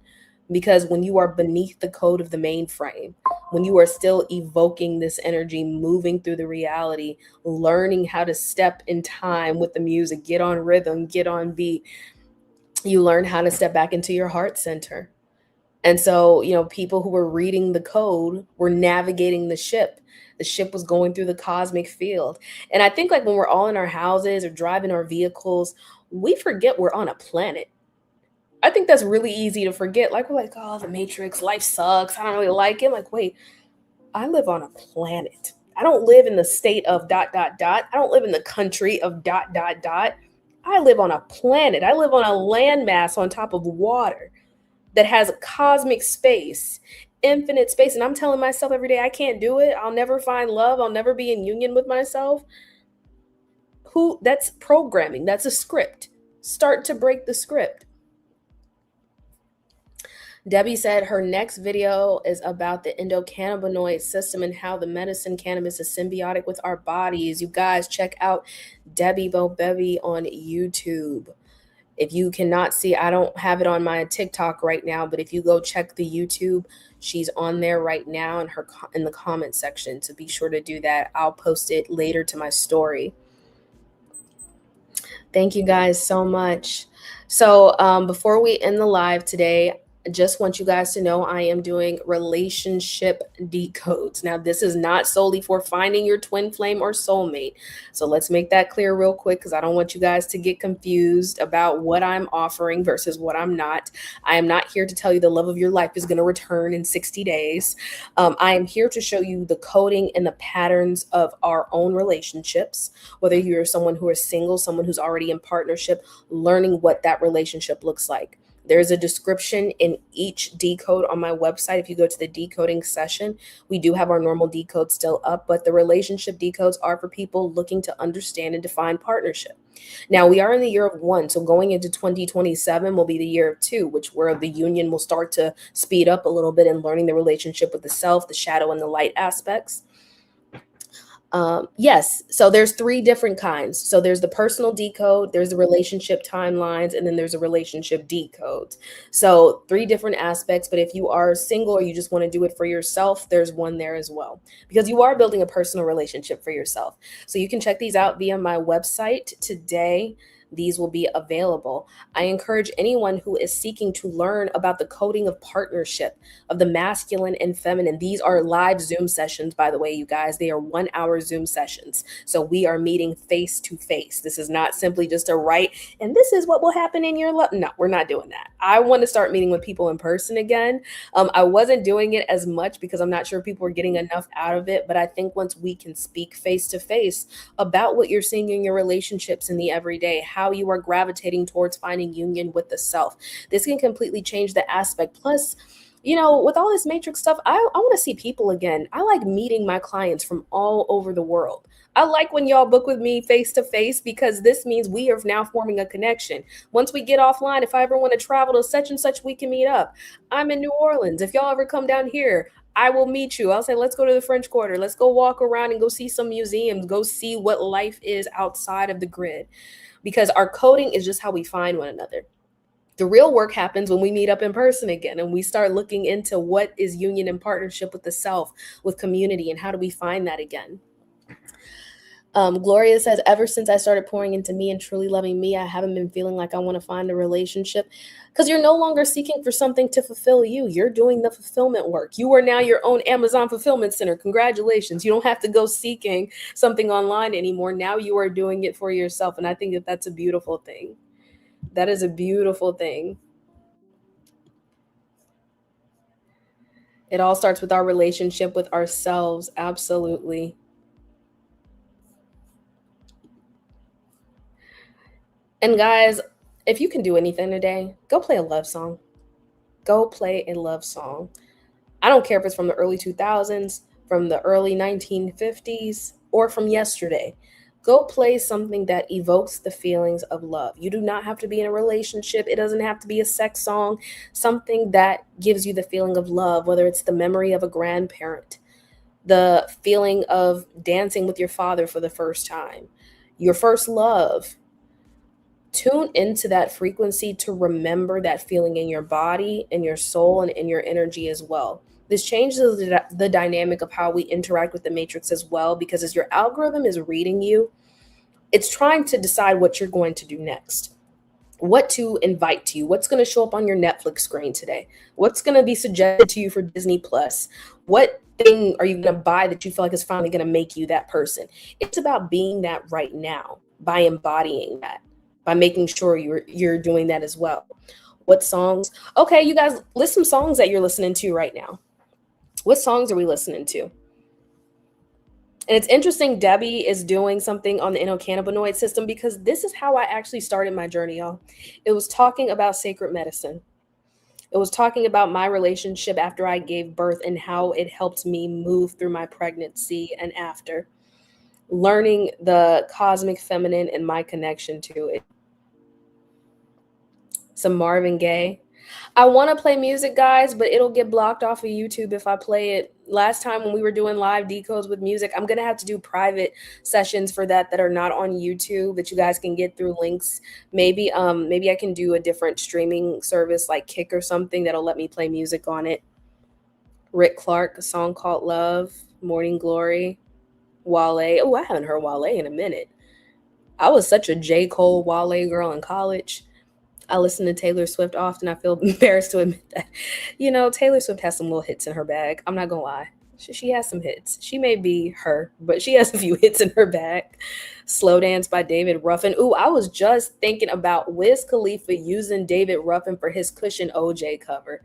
S1: Because when you are beneath the code of the mainframe, when you are still evoking this energy, moving through the reality, learning how to step in time with the music, get on rhythm, get on beat, you learn how to step back into your heart center. And so, people who were reading the code were navigating the ship. The ship was going through the cosmic field. And I think like when we're all in our houses or driving our vehicles, we forget we're on a planet. I think that's really easy to forget. Like, we're like, oh, the Matrix, life sucks. I don't really like it. Like, wait, I live on a planet. I don't live in the state of ... I don't live in the country of ... I live on a planet. I live on a landmass on top of water that has a cosmic space, infinite space. And I'm telling myself every day, I can't do it. I'll never find love. I'll never be in union with myself. That's programming. That's a script. Start to break the script. Debbie said her next video is about the endocannabinoid system and how the medicine cannabis is symbiotic with our bodies. You guys check out Debbie Bo Bebby on YouTube. If you cannot see, I don't have it on my TikTok right now, but if you go check the YouTube, she's on there right now in the comment section. So be sure to do that. I'll post it later to my story. Thank you guys so much. So, before we end the live today, I just want you guys to know I am doing relationship decodes. Now, this is not solely for finding your twin flame or soulmate. So, let's make that clear real quick because I don't want you guys to get confused about what I'm offering versus what I'm not. I am not here to tell you the love of your life is going to return in 60 days. I am here to show you the coding and the patterns of our own relationships, whether you're someone who is single, someone who's already in partnership, learning what that relationship looks like. There's a description in each decode on my website. If you go to the decoding session, we do have our normal decode still up, but the relationship decodes are for people looking to understand and define partnership. Now, we are in the year of one, so going into 2027 will be the year of two, which where the union will start to speed up a little bit in learning the relationship with the self, the shadow, and the light aspects. Yes, so there's three different kinds. So there's the personal decode, there's the relationship timelines, and then there's a relationship decodes. So three different aspects. But if you are single or you just want to do it for yourself, there's one there as well, because you are building a personal relationship for yourself. So you can check these out via my website today. These will be available. I encourage anyone who is seeking to learn about the coding of partnership, of the masculine and feminine. These are live Zoom sessions, by the way, you guys. They are 1 hour Zoom sessions. So we are meeting face to face. This is not simply just a write, and this is what will happen in your life. No, we're not doing that. I want to start meeting with people in person again. I wasn't doing it as much because I'm not sure people are getting enough out of it. But I think once we can speak face to face about what you're seeing in your relationships in the everyday, how you are gravitating towards finding union with the self, this can completely change the aspect. Plus, with all this matrix stuff, I want to see people again. I like meeting my clients from all over the world. I like when y'all book with me face to face because this means we are now forming a connection. Once we get offline, if I ever want to travel to such and such, we can meet up. I'm in New Orleans. If y'all ever come down here, I will meet you. I'll say, let's go to the French Quarter. Let's go walk around and go see some museums, go see what life is outside of the grid. Because our coding is just how we find one another. The real work happens when we meet up in person again and we start looking into what is union and partnership with the self, with community, and how do we find that again. Gloria says, ever since I started pouring into me and truly loving me, I haven't been feeling like I want to find a relationship, because you're no longer seeking for something to fulfill you. You're doing the fulfillment work. You are now your own Amazon fulfillment center. Congratulations. You don't have to go seeking something online anymore. Now you are doing it for yourself. And I think that that's a beautiful thing. That is a beautiful thing. It all starts with our relationship with ourselves. Absolutely. And guys, if you can do anything today, go play a love song. Go play a love song. I don't care if it's from the early 2000s, from the early 1950s, or from yesterday. Go play something that evokes the feelings of love. You do not have to be in a relationship. It doesn't have to be a sex song. Something that gives you the feeling of love, whether it's the memory of a grandparent, the feeling of dancing with your father for the first time, your first love. Tune into that frequency to remember that feeling in your body, in your soul, and in your energy as well. This changes the dynamic of how we interact with the matrix as well, because as your algorithm is reading you, it's trying to decide what you're going to do next, what to invite to you, what's going to show up on your Netflix screen today, what's going to be suggested to you for Disney Plus, what thing are you going to buy that you feel like is finally going to make you that person. It's about being that right now, by embodying that, by making sure you're doing that as well. What songs? Okay, you guys, list some songs that you're listening to right now. What songs are we listening to? And it's interesting, Debbie is doing something on the endocannabinoid system, because this is how I actually started my journey, y'all. It was talking about sacred medicine. It was talking about my relationship after I gave birth and how it helped me move through my pregnancy and after. Learning the cosmic feminine and my connection to it. Some Marvin Gaye. I want to play music, guys, but it'll get blocked off of YouTube if I play it. Last time when we were doing live decodes with music, I'm going to have to do private sessions for that are not on YouTube, that you guys can get through links. Maybe I can do a different streaming service like Kick or something that'll let me play music on it. Rick Clark, a song called Love, Morning Glory, Wale. Oh, I haven't heard Wale in a minute. I was such a J. Cole, Wale girl in college. I listen to Taylor Swift often. I feel embarrassed to admit that. Taylor Swift has some little hits in her bag. I'm not gonna lie. She has some hits. She may be her, but she has a few hits in her bag. Slow Dance by David Ruffin. Ooh, I was just thinking about Wiz Khalifa using David Ruffin for his Cushion OJ cover.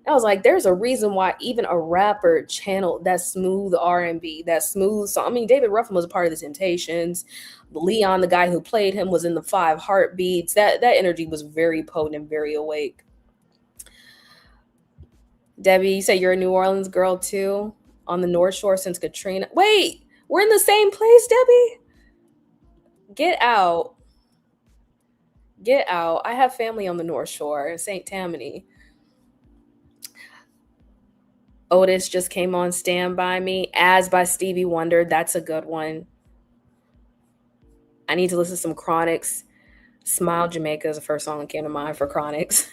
S1: I was like, there's a reason why even a rapper channeled that smooth R&B, that smooth song. I mean, David Ruffin was a part of the Temptations. Leon, the guy who played him, was in the Five Heartbeats. That energy was very potent and very awake. Debbie, you say you're a New Orleans girl too, on the North Shore since Katrina. Wait, we're in the same place, Debbie? Get out. Get out. I have family on the North Shore, St. Tammany. Otis just came on Stand By Me. As by Stevie Wonder. That's a good one. I need to listen to some Chronics. Smile Jamaica is the first song that came to mind for Chronics.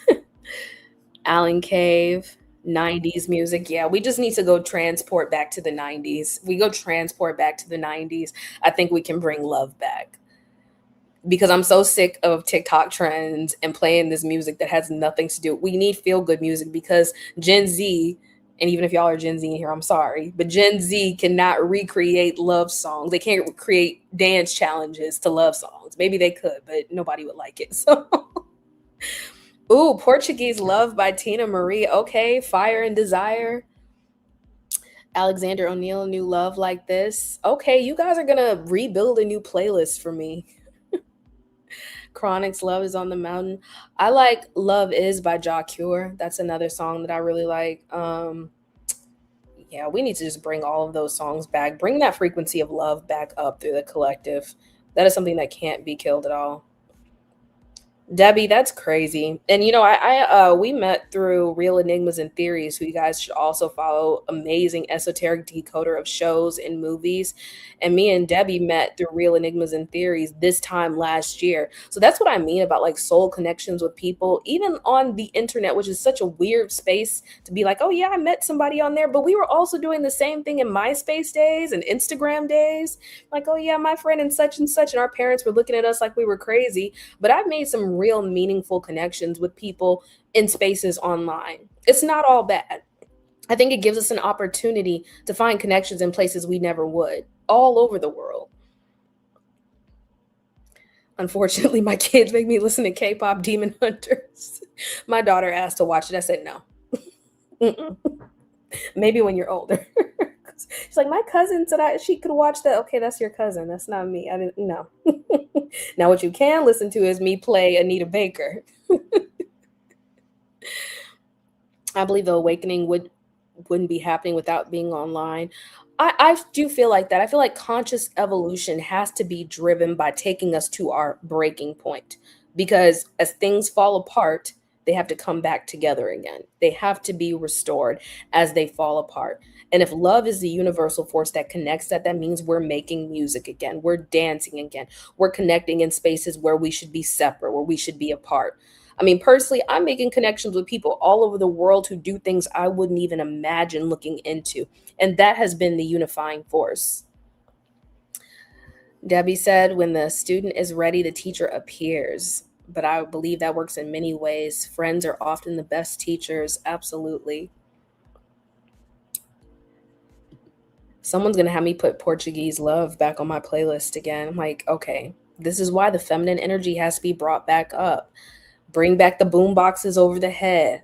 S1: Alan Cave, 90s music. Yeah, we just need to go transport back to the 90s. We go transport back to the 90s. I think we can bring love back. Because I'm so sick of TikTok trends and playing this music that has nothing to do. We need feel good music because Gen Z, and even if y'all are Gen Z in here, I'm sorry, but Gen Z cannot recreate love songs. They can't create dance challenges to love songs. Maybe they could, but nobody would like it. So, ooh, Portuguese Love by Tina Marie. Okay, Fire and Desire. Alexander O'Neill, New Love Like This. Okay, you guys are gonna rebuild a new playlist for me. Chronics Love is on the Mountain. I like Love Is by Ja Cure. That's another song that I really like. Yeah, we need to just bring all of those songs back. Bring that frequency of love back up through the collective. That is something that can't be killed at all. Debbie, that's crazy. And we met through Real Enigmas and Theories, who you guys should also follow. Amazing esoteric decoder of shows and movies. And me and Debbie met through Real Enigmas and Theories this time last year. So that's what I mean about like soul connections with people, even on the internet, which is such a weird space to be like, oh yeah, I met somebody on there. But we were also doing the same thing in MySpace days and Instagram days. Like, oh yeah, my friend and such. And our parents were looking at us like we were crazy. But I've made some real meaningful connections with people in spaces online. It's not all bad. I think it gives us an opportunity to find connections in places we never would, all over the world. Unfortunately, my kids make me listen to K-pop Demon Hunters. My daughter asked to watch it. I said no. Mm-mm. Maybe when you're older. She's like, my cousin said she could watch that. Okay, that's your cousin. That's not me. I didn't know. Now, what you can listen to is me play Anita Baker. I believe the awakening wouldn't be happening without being online. I do feel like that. I feel like conscious evolution has to be driven by taking us to our breaking point. Because as things fall apart, they have to come back together again. They have to be restored as they fall apart. And if love is the universal force that connects that means we're making music again. We're dancing again. We're connecting in spaces where we should be separate, where we should be apart. I mean, personally, I'm making connections with people all over the world who do things I wouldn't even imagine looking into. And that has been the unifying force. Debbie said, when the student is ready, the teacher appears. But I believe that works in many ways. Friends are often the best teachers. Absolutely. Someone's going to have me put Portuguese Love back on my playlist again. I'm like, okay, this is why the feminine energy has to be brought back up. Bring back the boom boxes over the head.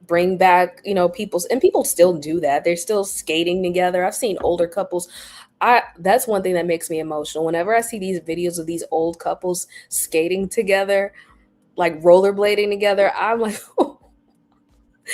S1: Bring back, people still do that. They're still skating together. I've seen older couples. That's one thing that makes me emotional. Whenever I see these videos of these old couples skating together, like rollerblading together, I'm like,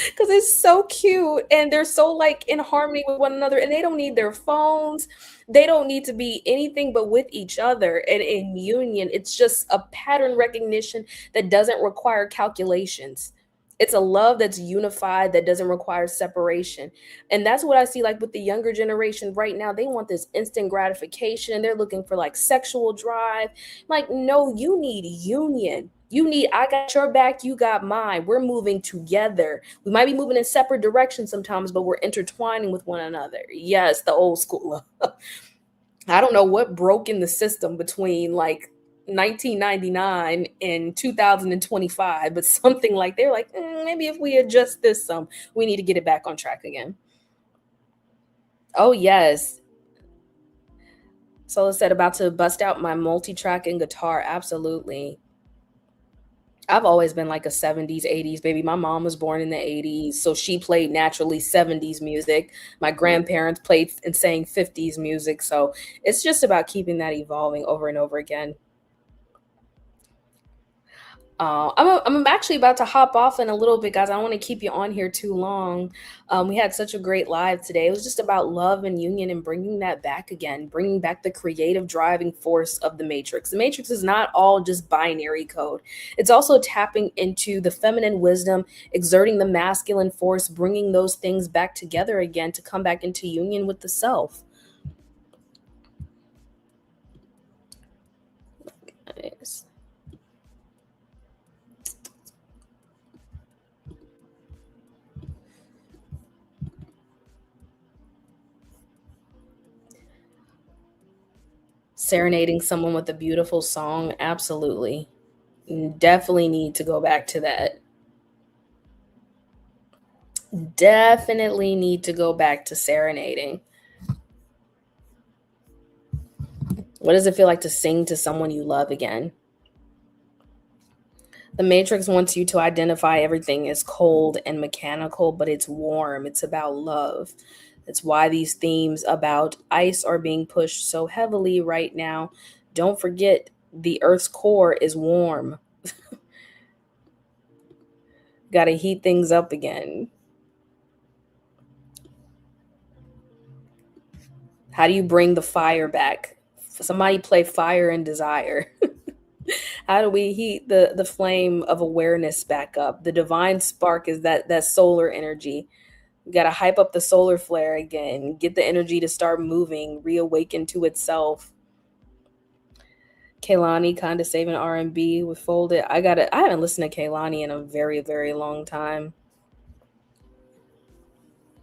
S1: because it's so cute and they're so like in harmony with one another and they don't need their phones. They don't need to be anything but with each other and in union. It's just a pattern recognition that doesn't require calculations. It's a love that's unified that doesn't require separation. And that's what I see like with the younger generation right now. They want this instant gratification. They're looking for like sexual drive. Like, no, you need union. You need, I got your back, you got mine. We're moving together. We might be moving in separate directions sometimes, but we're intertwining with one another. Yes, the old school love. I don't know what broke in the system between like 1999 in 2025, but something like they're like, maybe if we adjust this some, we need to get it back on track again. Oh, yes. So said about to bust out my multi-track and guitar. Absolutely. I've always been like a 70s, 80s baby. My mom was born in the 80s, so she played naturally 70s music. My grandparents played and sang 50s music. So it's just about keeping that evolving over and over again. I'm actually about to hop off in a little bit, guys. I don't want to keep you on here too long. We had such a great live today. It was just about love and union and bringing that back again, bringing back the creative driving force of the Matrix. The Matrix is not all just binary code, it's also tapping into the feminine wisdom, exerting the masculine force, bringing those things back together again to come back into union with the self. Nice. Serenading someone with a beautiful song, absolutely. Definitely need to go back to that. Definitely need to go back to serenading. What does it feel like to sing to someone you love again? The Matrix wants you to identify everything as cold and mechanical, but it's warm. It's about love. It's why these themes about ice are being pushed so heavily right now. Don't forget, the Earth's core is warm. Got to heat things up again. How do you bring the fire back? Somebody play Fire and Desire. How do we heat the flame of awareness back up? The divine spark is that solar energy. You got to hype up the solar flare again, get the energy to start moving, reawaken to itself. Kaylani kind of saving R&B with Folded. I haven't listened to Kaylani in a very, very long time.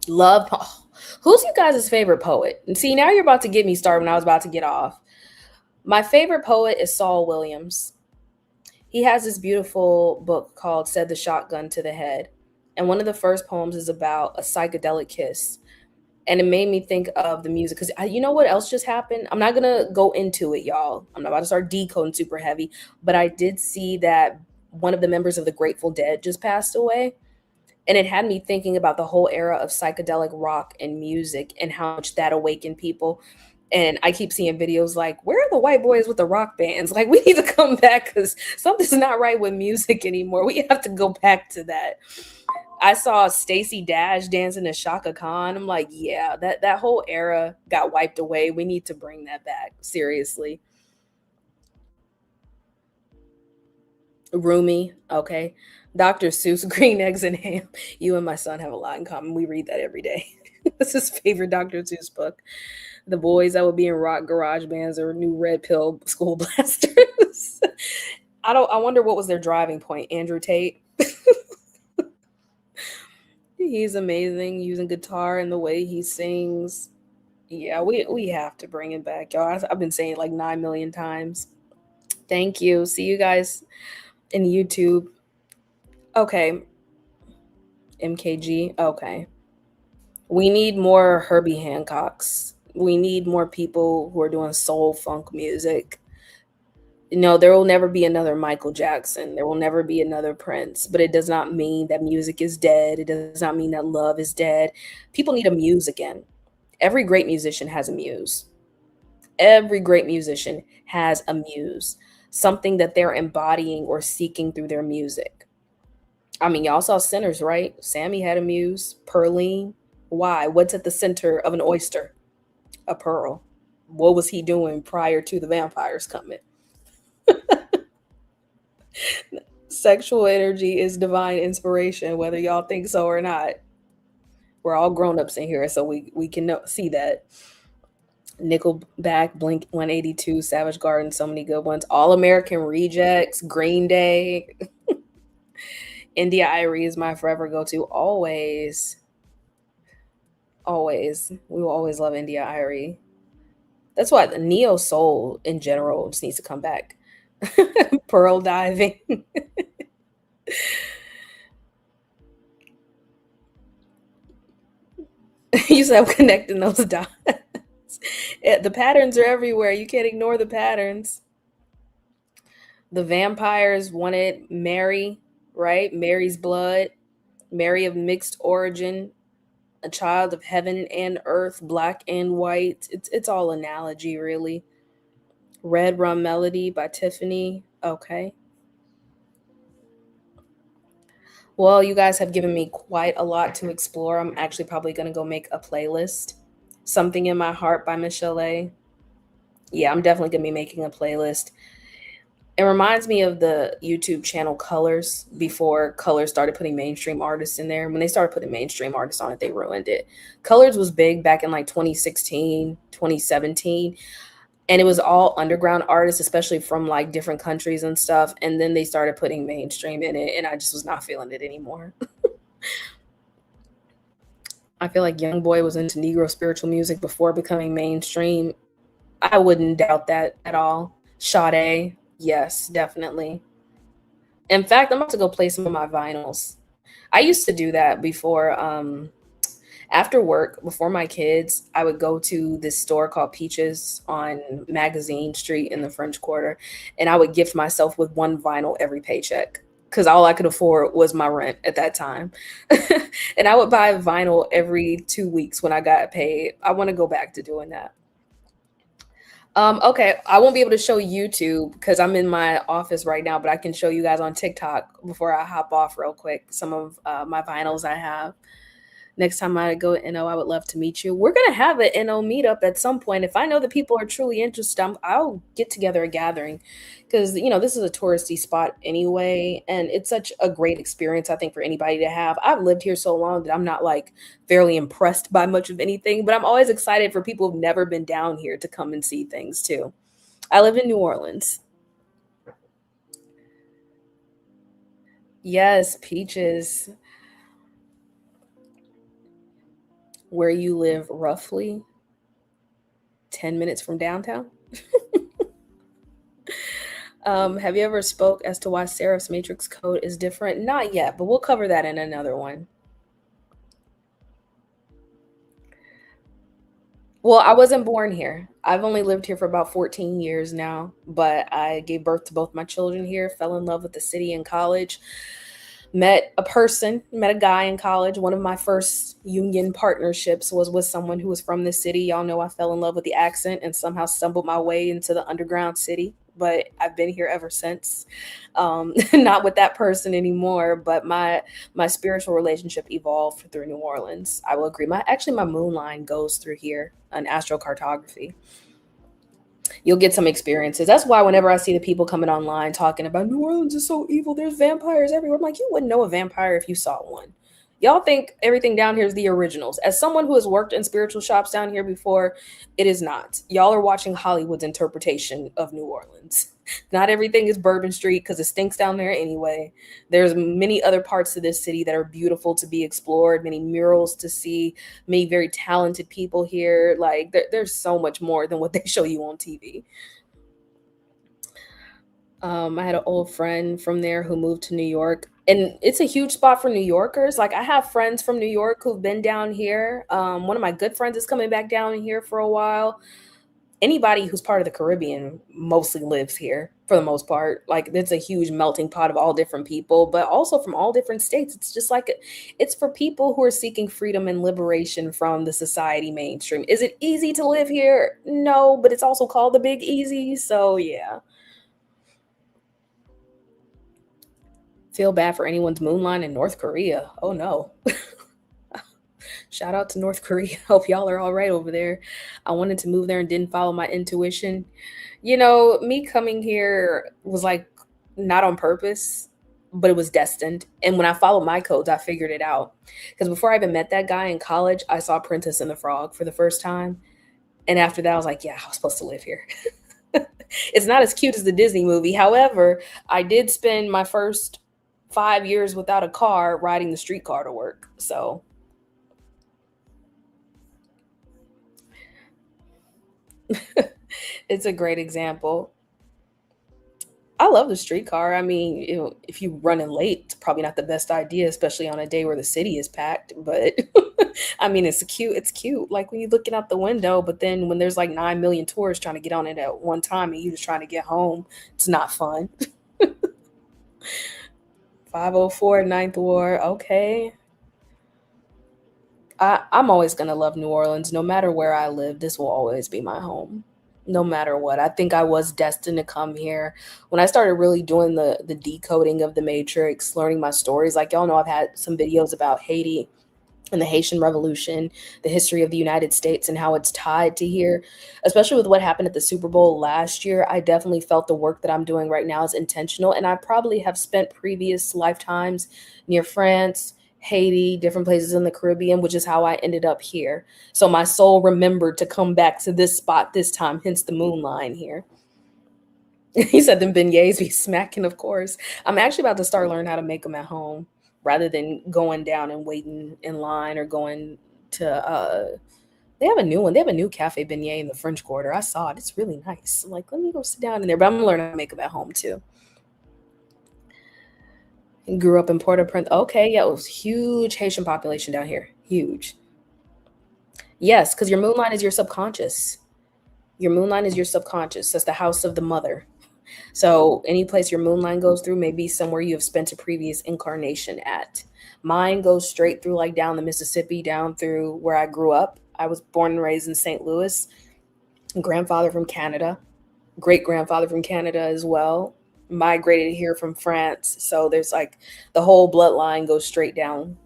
S1: Love, oh, who's you guys' favorite poet? And see, now you're about to get me started when I was about to get off. My favorite poet is Saul Williams. He has this beautiful book called Said the Shotgun to the Head. And one of the first poems is about a psychedelic kiss. And it made me think of the music because you know what else just happened? I'm not going to go into it, y'all. I'm not about to start decoding super heavy, but I did see that one of the members of the Grateful Dead just passed away. And it had me thinking about the whole era of psychedelic rock and music and how much that awakened people. And I keep seeing videos like, where are the white boys with the rock bands? Like, we need to come back because something's not right with music anymore. We have to go back to that. I saw Stacey Dash dancing to Shaka Khan. I'm like, yeah, that whole era got wiped away. We need to bring that back. Seriously. Rumi, okay. Dr. Seuss, Green Eggs and Ham. You and my son have a lot in common. We read that every day. That's his favorite Dr. Seuss book. The boys that would be in rock garage bands or new red pill school blasters. I wonder what was their driving point. Andrew Tate. He's amazing using guitar and the way he sings. Yeah, we have to bring it back, y'all. I've been saying it like 9 million times. Thank you. See you guys in YouTube. Okay, MKG. Okay. We need more Herbie Hancocks. We need more people who are doing soul funk music. No, there will never be another Michael Jackson. There will never be another Prince. But it does not mean that music is dead. It does not mean that love is dead. People need a muse again. Every great musician has a muse. Every great musician has a muse, something that they're embodying or seeking through their music. I mean, y'all saw Sinners, right? Sammy had a muse. Pearline. Why? What's at the center of an oyster? A pearl. What was he doing prior to the vampires coming? Sexual energy is divine inspiration, whether y'all think so or not. We're all grown ups in here, so we can see that. Nickelback, Blink 182, Savage Garden, so many good ones. All American Rejects, Green Day. India Irie is my forever go to. Always. Always. We will always love India Irie. That's why the neo soul in general just needs to come back. Pearl diving. You said I'm connecting those dots. Yeah, the patterns are everywhere. You can't ignore the patterns. The vampires wanted Mary, right? Mary's blood, Mary of mixed origin, a child of heaven and earth, black and white. It's all analogy, really. Red Rum Melody by Tiffany. Okay. Well, you guys have given me quite a lot to explore. I'm actually probably going to go make a playlist. Something in My Heart by Michelle A. Yeah, I'm definitely going to be making a playlist. It reminds me of the YouTube channel Colors before Colors started putting mainstream artists in there. When they started putting mainstream artists on it, they ruined it. Colors was big back in like 2016, 2017, and it was all underground artists, especially from like different countries and stuff. And then they started putting mainstream in it, and I just was not feeling it anymore. I feel like Young Boy was into Negro spiritual music before becoming mainstream. I wouldn't doubt that at all. Sade, yes, definitely. In fact, I'm about to go play some of my vinyls. I used to do that before, after work, before my kids, I would go to this store called Peaches on Magazine Street in the French Quarter, and I would gift myself with one vinyl every paycheck because all I could afford was my rent at that time. And I would buy vinyl every 2 weeks when I got paid. I want to go back to doing that. Okay, I won't be able to show YouTube because I'm in my office right now, but I can show you guys on TikTok before I hop off real quick some of my vinyls I have. Next time I go to NO, I would love to meet you. We're gonna have an NO meetup at some point. If I know that people are truly interested, I'll get together a gathering because this is a touristy spot anyway, and it's such a great experience. I think for anybody to have. I've lived here so long that I'm not like fairly impressed by much of anything, but I'm always excited for people who've never been down here to come and see things too. I live in New Orleans. Yes, Peaches. Where you live roughly 10 minutes from downtown. Have you ever spoke as to why Seraph's matrix code is different? Not yet, but we'll cover that in another one. Well, I wasn't born here. I've only lived here for about 14 years now, but I gave birth to both my children here, fell in love with the city in college, met a guy in college. One of my first union partnerships was with someone who was from the city. Y'all know I fell in love with the accent and somehow stumbled my way into the underground city. But I've been here ever since. Not with that person anymore, but my spiritual relationship evolved through New Orleans. I will agree. My moon line goes through here on astrocartography. You'll get some experiences. That's why whenever I see the people coming online talking about New Orleans is so evil, there's vampires everywhere. I'm like, you wouldn't know a vampire if you saw one. Y'all think everything down here is the originals. As someone who has worked in spiritual shops down here before, it is not. Y'all are watching Hollywood's interpretation of New Orleans. Not everything is Bourbon Street because it stinks down there anyway. There's many other parts of this city that are beautiful to be explored, many murals to see, many very talented people here. Like there's so much more than what they show you on TV. I had an old friend from there who moved to New York, and it's a huge spot for New Yorkers. Like I have friends from New York who've been down here. One of my good friends is coming back down here for a while. Anybody who's part of the Caribbean mostly lives here for the most part. Like it's a huge melting pot of all different people, but also from all different states. It's just like it's for people who are seeking freedom and liberation from the society mainstream. Is it easy to live here? No, but it's also called the Big Easy. So yeah. Feel bad for anyone's moonline in North Korea. Oh no. Shout out to North Korea. Hope y'all are all right over there. I wanted to move there and didn't follow my intuition. Me coming here was like not on purpose, but it was destined. And when I followed my codes, I figured it out. Because before I even met that guy in college, I saw Princess and the Frog for the first time. And after that, I was like, yeah, I was supposed to live here. It's not as cute as the Disney movie. However, I did spend my first 5 years without a car riding the streetcar to work. So it's a great example. I love the streetcar. I mean, if you running late, it's probably not the best idea, especially on a day where the city is packed. But I mean, it's cute. It's cute. Like when you're looking out the window, but then when there's like 9 million tourists trying to get on it at one time, and you just trying to get home, it's not fun. 504 Ninth Ward. Okay. I'm always gonna love New Orleans, no matter where I live. This will always be my home, no matter what. I think I was destined to come here when I started really doing the decoding of the Matrix, learning my stories. Like y'all know, I've had some videos about Haiti and the Haitian Revolution, the history of the United States, and how it's tied to here, especially with what happened at the Super Bowl last year. I definitely felt the work that I'm doing right now is intentional. And I probably have spent previous lifetimes near France, Haiti, different places in the Caribbean, which is how I ended up here. So my soul remembered to come back to this spot this time, hence the moon line here. He said them beignets be smacking, of course. I'm actually about to start learning how to make them at home rather than going down and waiting in line or going to they have a new one. They have a new cafe beignet in the French Quarter. I saw it. It's really nice. I'm like, let me go sit down in there. But I'm gonna learn how to make them at home too. And grew up in Port-au-Prince. Okay, yeah, it was huge Haitian population down here. Huge. Yes, because your moon line is your subconscious. Your moon line is your subconscious. That's the house of the mother. So any place your moon line goes through may be somewhere you have spent a previous incarnation at. Mine goes straight through like down the Mississippi, down through where I grew up. I was born and raised in St. Louis. Grandfather from Canada, great grandfather from Canada as well. Migrated here from France. So there's like the whole bloodline goes straight down.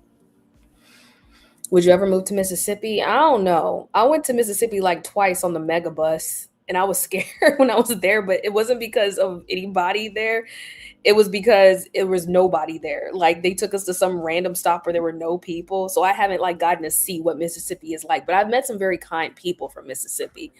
S1: Would you ever move to Mississippi? I don't know. I went to Mississippi like twice on the mega bus and I was scared when I was there, but it wasn't because of anybody there. It was because it was nobody there. Like they took us to some random stop where there were no people. So I haven't like gotten to see what Mississippi is like, but I've met some very kind people from Mississippi.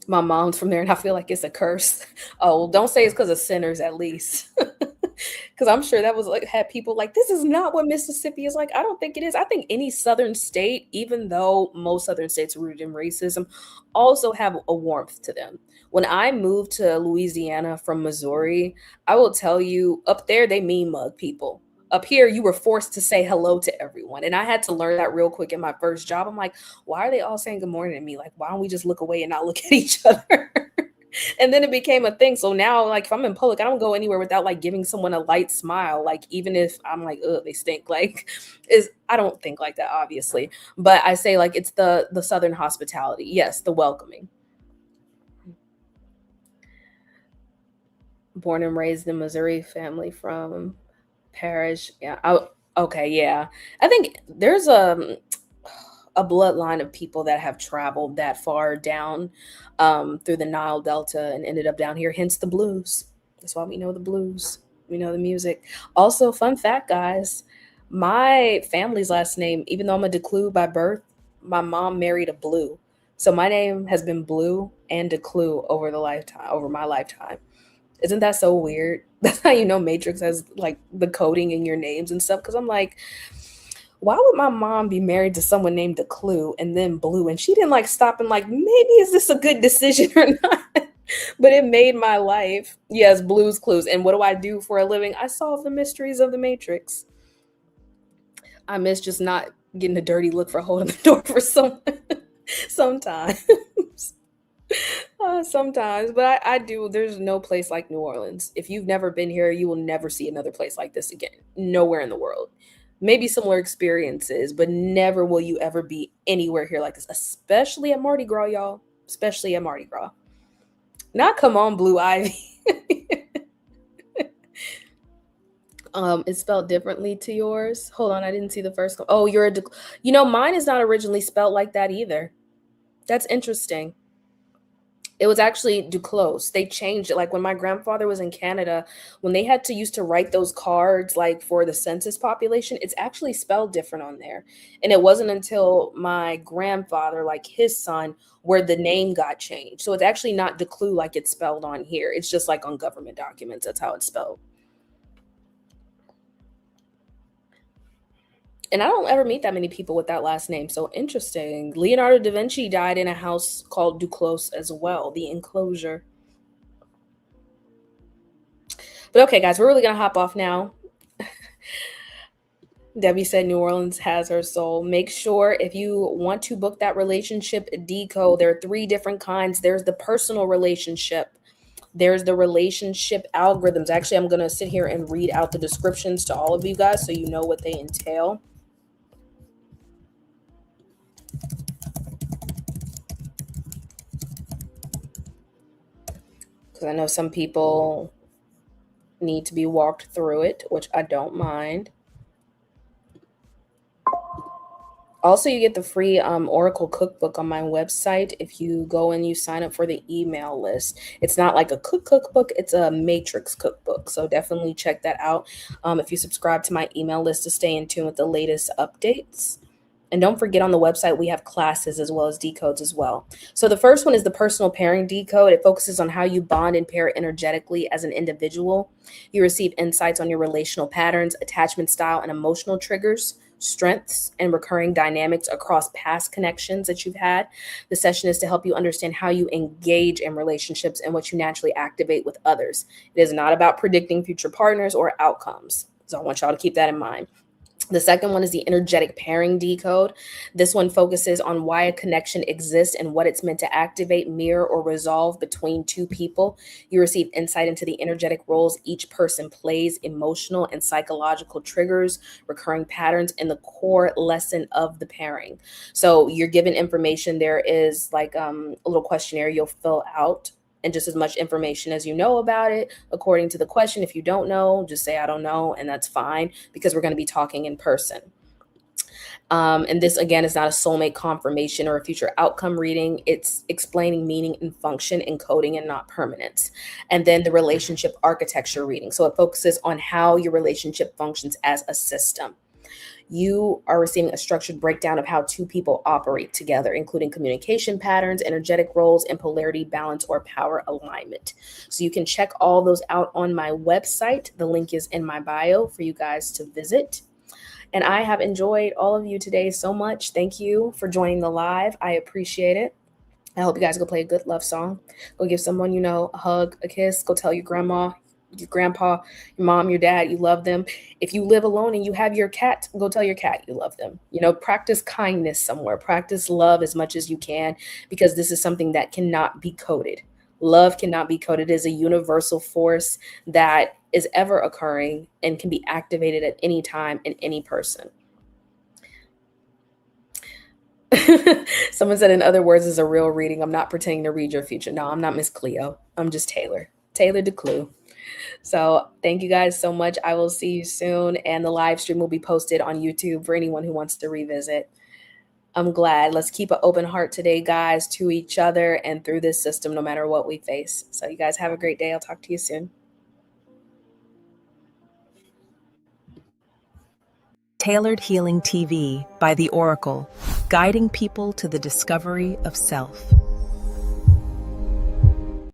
S1: My mom's from there and I feel like it's a curse. Oh, well, don't say it's because of sinners at least. Because I'm sure that was like had people like this is not what Mississippi is like. I don't think it is. I think any southern state, even though most southern states are rooted in racism, also have a warmth to them. When I moved to Louisiana from Missouri, I will tell you up there they mean mug people. Up here, you were forced to say hello to everyone. And I had to learn that real quick in my first job. I'm like, why are they all saying good morning to me? Like, why don't we just look away and not look at each other? And then it became a thing. So now, like, if I'm in public, I don't go anywhere without like giving someone a light smile. Like, even if I'm like, ugh, they stink. Like, is I don't think like that, obviously. But I say like it's the Southern hospitality. Yes, the welcoming. Born and raised in Missouri, family from Parish. Yeah. Okay. Yeah. I think there's a bloodline of people that have traveled that far down through the Nile Delta and ended up down here. Hence the blues. That's why we know the blues. We know the music. Also, fun fact, guys, my family's last name, even though I'm a Declue by birth, my mom married a Blue. So my name has been Blue and Declue over the lifetime, over my lifetime. Isn't that so weird? That's how you know Matrix has like the coding in your names and stuff. Because I'm like, why would my mom be married to someone named the Clue and then Blue? And she didn't like stop and like, maybe is this a good decision or not? But it made my life. Yes, Blues Clues. And what do I do for a living? I solve the mysteries of the Matrix. I miss just not getting a dirty look for holding the door for someone sometimes. Sometimes, but I do. There's no place like New Orleans. If you've never been here, you will never see another place like this again. Nowhere in the world. Maybe similar experiences, but never will you ever be anywhere here like this, especially at Mardi Gras, y'all. Especially at Mardi Gras. Not come on, Blue Ivy. It's spelled differently to yours. Hold on, I didn't see the first. Oh, you're a. You know, mine is not originally spelled like that either. That's interesting. It was actually Duclos. They changed it. Like when my grandfather was in Canada, when they had to used to write those cards like for the census population, it's actually spelled different on there. And it wasn't until my grandfather, like his son, where the name got changed. So it's actually not Declue like it's spelled on here. It's just like on government documents. That's how it's spelled. And I don't ever meet that many people with that last name. So interesting. Leonardo da Vinci died in a house called Duclos as well, the enclosure. But okay, guys, we're really going to hop off now. Debbie said New Orleans has her soul. Make sure if you want to book that relationship decode, there are 3 different kinds. There's the personal relationship. There's the relationship algorithms. Actually, I'm going to sit here and read out the descriptions to all of you guys so you know what they entail. Because I know some people need to be walked through it, which I don't mind. Also, you get the free Oracle cookbook on my website if you go and you sign up for the email list. It's not like a cookbook, it's a matrix cookbook. So definitely check that out if you subscribe to my email list to stay in tune with the latest updates. And don't forget, on the website, we have classes as well as decodes as well. So the first one is the personal pairing decode. It focuses on how you bond and pair energetically as an individual. You receive insights on your relational patterns, attachment style, and emotional triggers, strengths, and recurring dynamics across past connections that you've had. The session is to help you understand how you engage in relationships and what you naturally activate with others. It is not about predicting future partners or outcomes. So I want y'all to keep that in mind. The second one is the energetic pairing decode. This one focuses on why a connection exists and what it's meant to activate, mirror, or resolve between 2 people. You receive insight into the energetic roles each person plays, emotional and psychological triggers, recurring patterns, and the core lesson of the pairing. So you're given information. There is like a little questionnaire you'll fill out, and just as much information as you know about it according to the question. If you don't know, just say I don't know, and that's fine, because we're going to be talking in person. And this, again, is not a soulmate confirmation or a future outcome reading. It's explaining meaning and function, encoding and not permanence. And then the relationship architecture reading. So it focuses on how your relationship functions as a system. You are receiving a structured breakdown of how 2 people operate together, including communication patterns, energetic roles, and polarity, balance, or power alignment. So you can check all those out on my website. The link is in my bio for you guys to visit. And I have enjoyed all of you today so much. Thank you for joining the live. I appreciate it. I hope you guys go play a good love song. Go give someone you know a hug, a kiss. Go tell your grandma, your grandpa, your mom, your dad you love them. If you live alone and you have your cat, go tell your cat you love them. Practice kindness somewhere. Practice love as much as you can, because this is something that cannot be coded. Love cannot be coded. It is a universal force that is ever occurring and can be activated at any time in any person. Someone said, in other words, is a real reading. I'm not pretending to read your future. No, I'm not Miss Cleo. I'm just Taylor DeClue. So thank you guys so much. I will see you soon. And the live stream will be posted on YouTube for anyone who wants to revisit. I'm glad. Let's keep an open heart today, guys, to each other and through this system, no matter what we face. So you guys have a great day. I'll talk to you soon.
S2: Tailored Healing TV by The Oracle, guiding people to the discovery of self.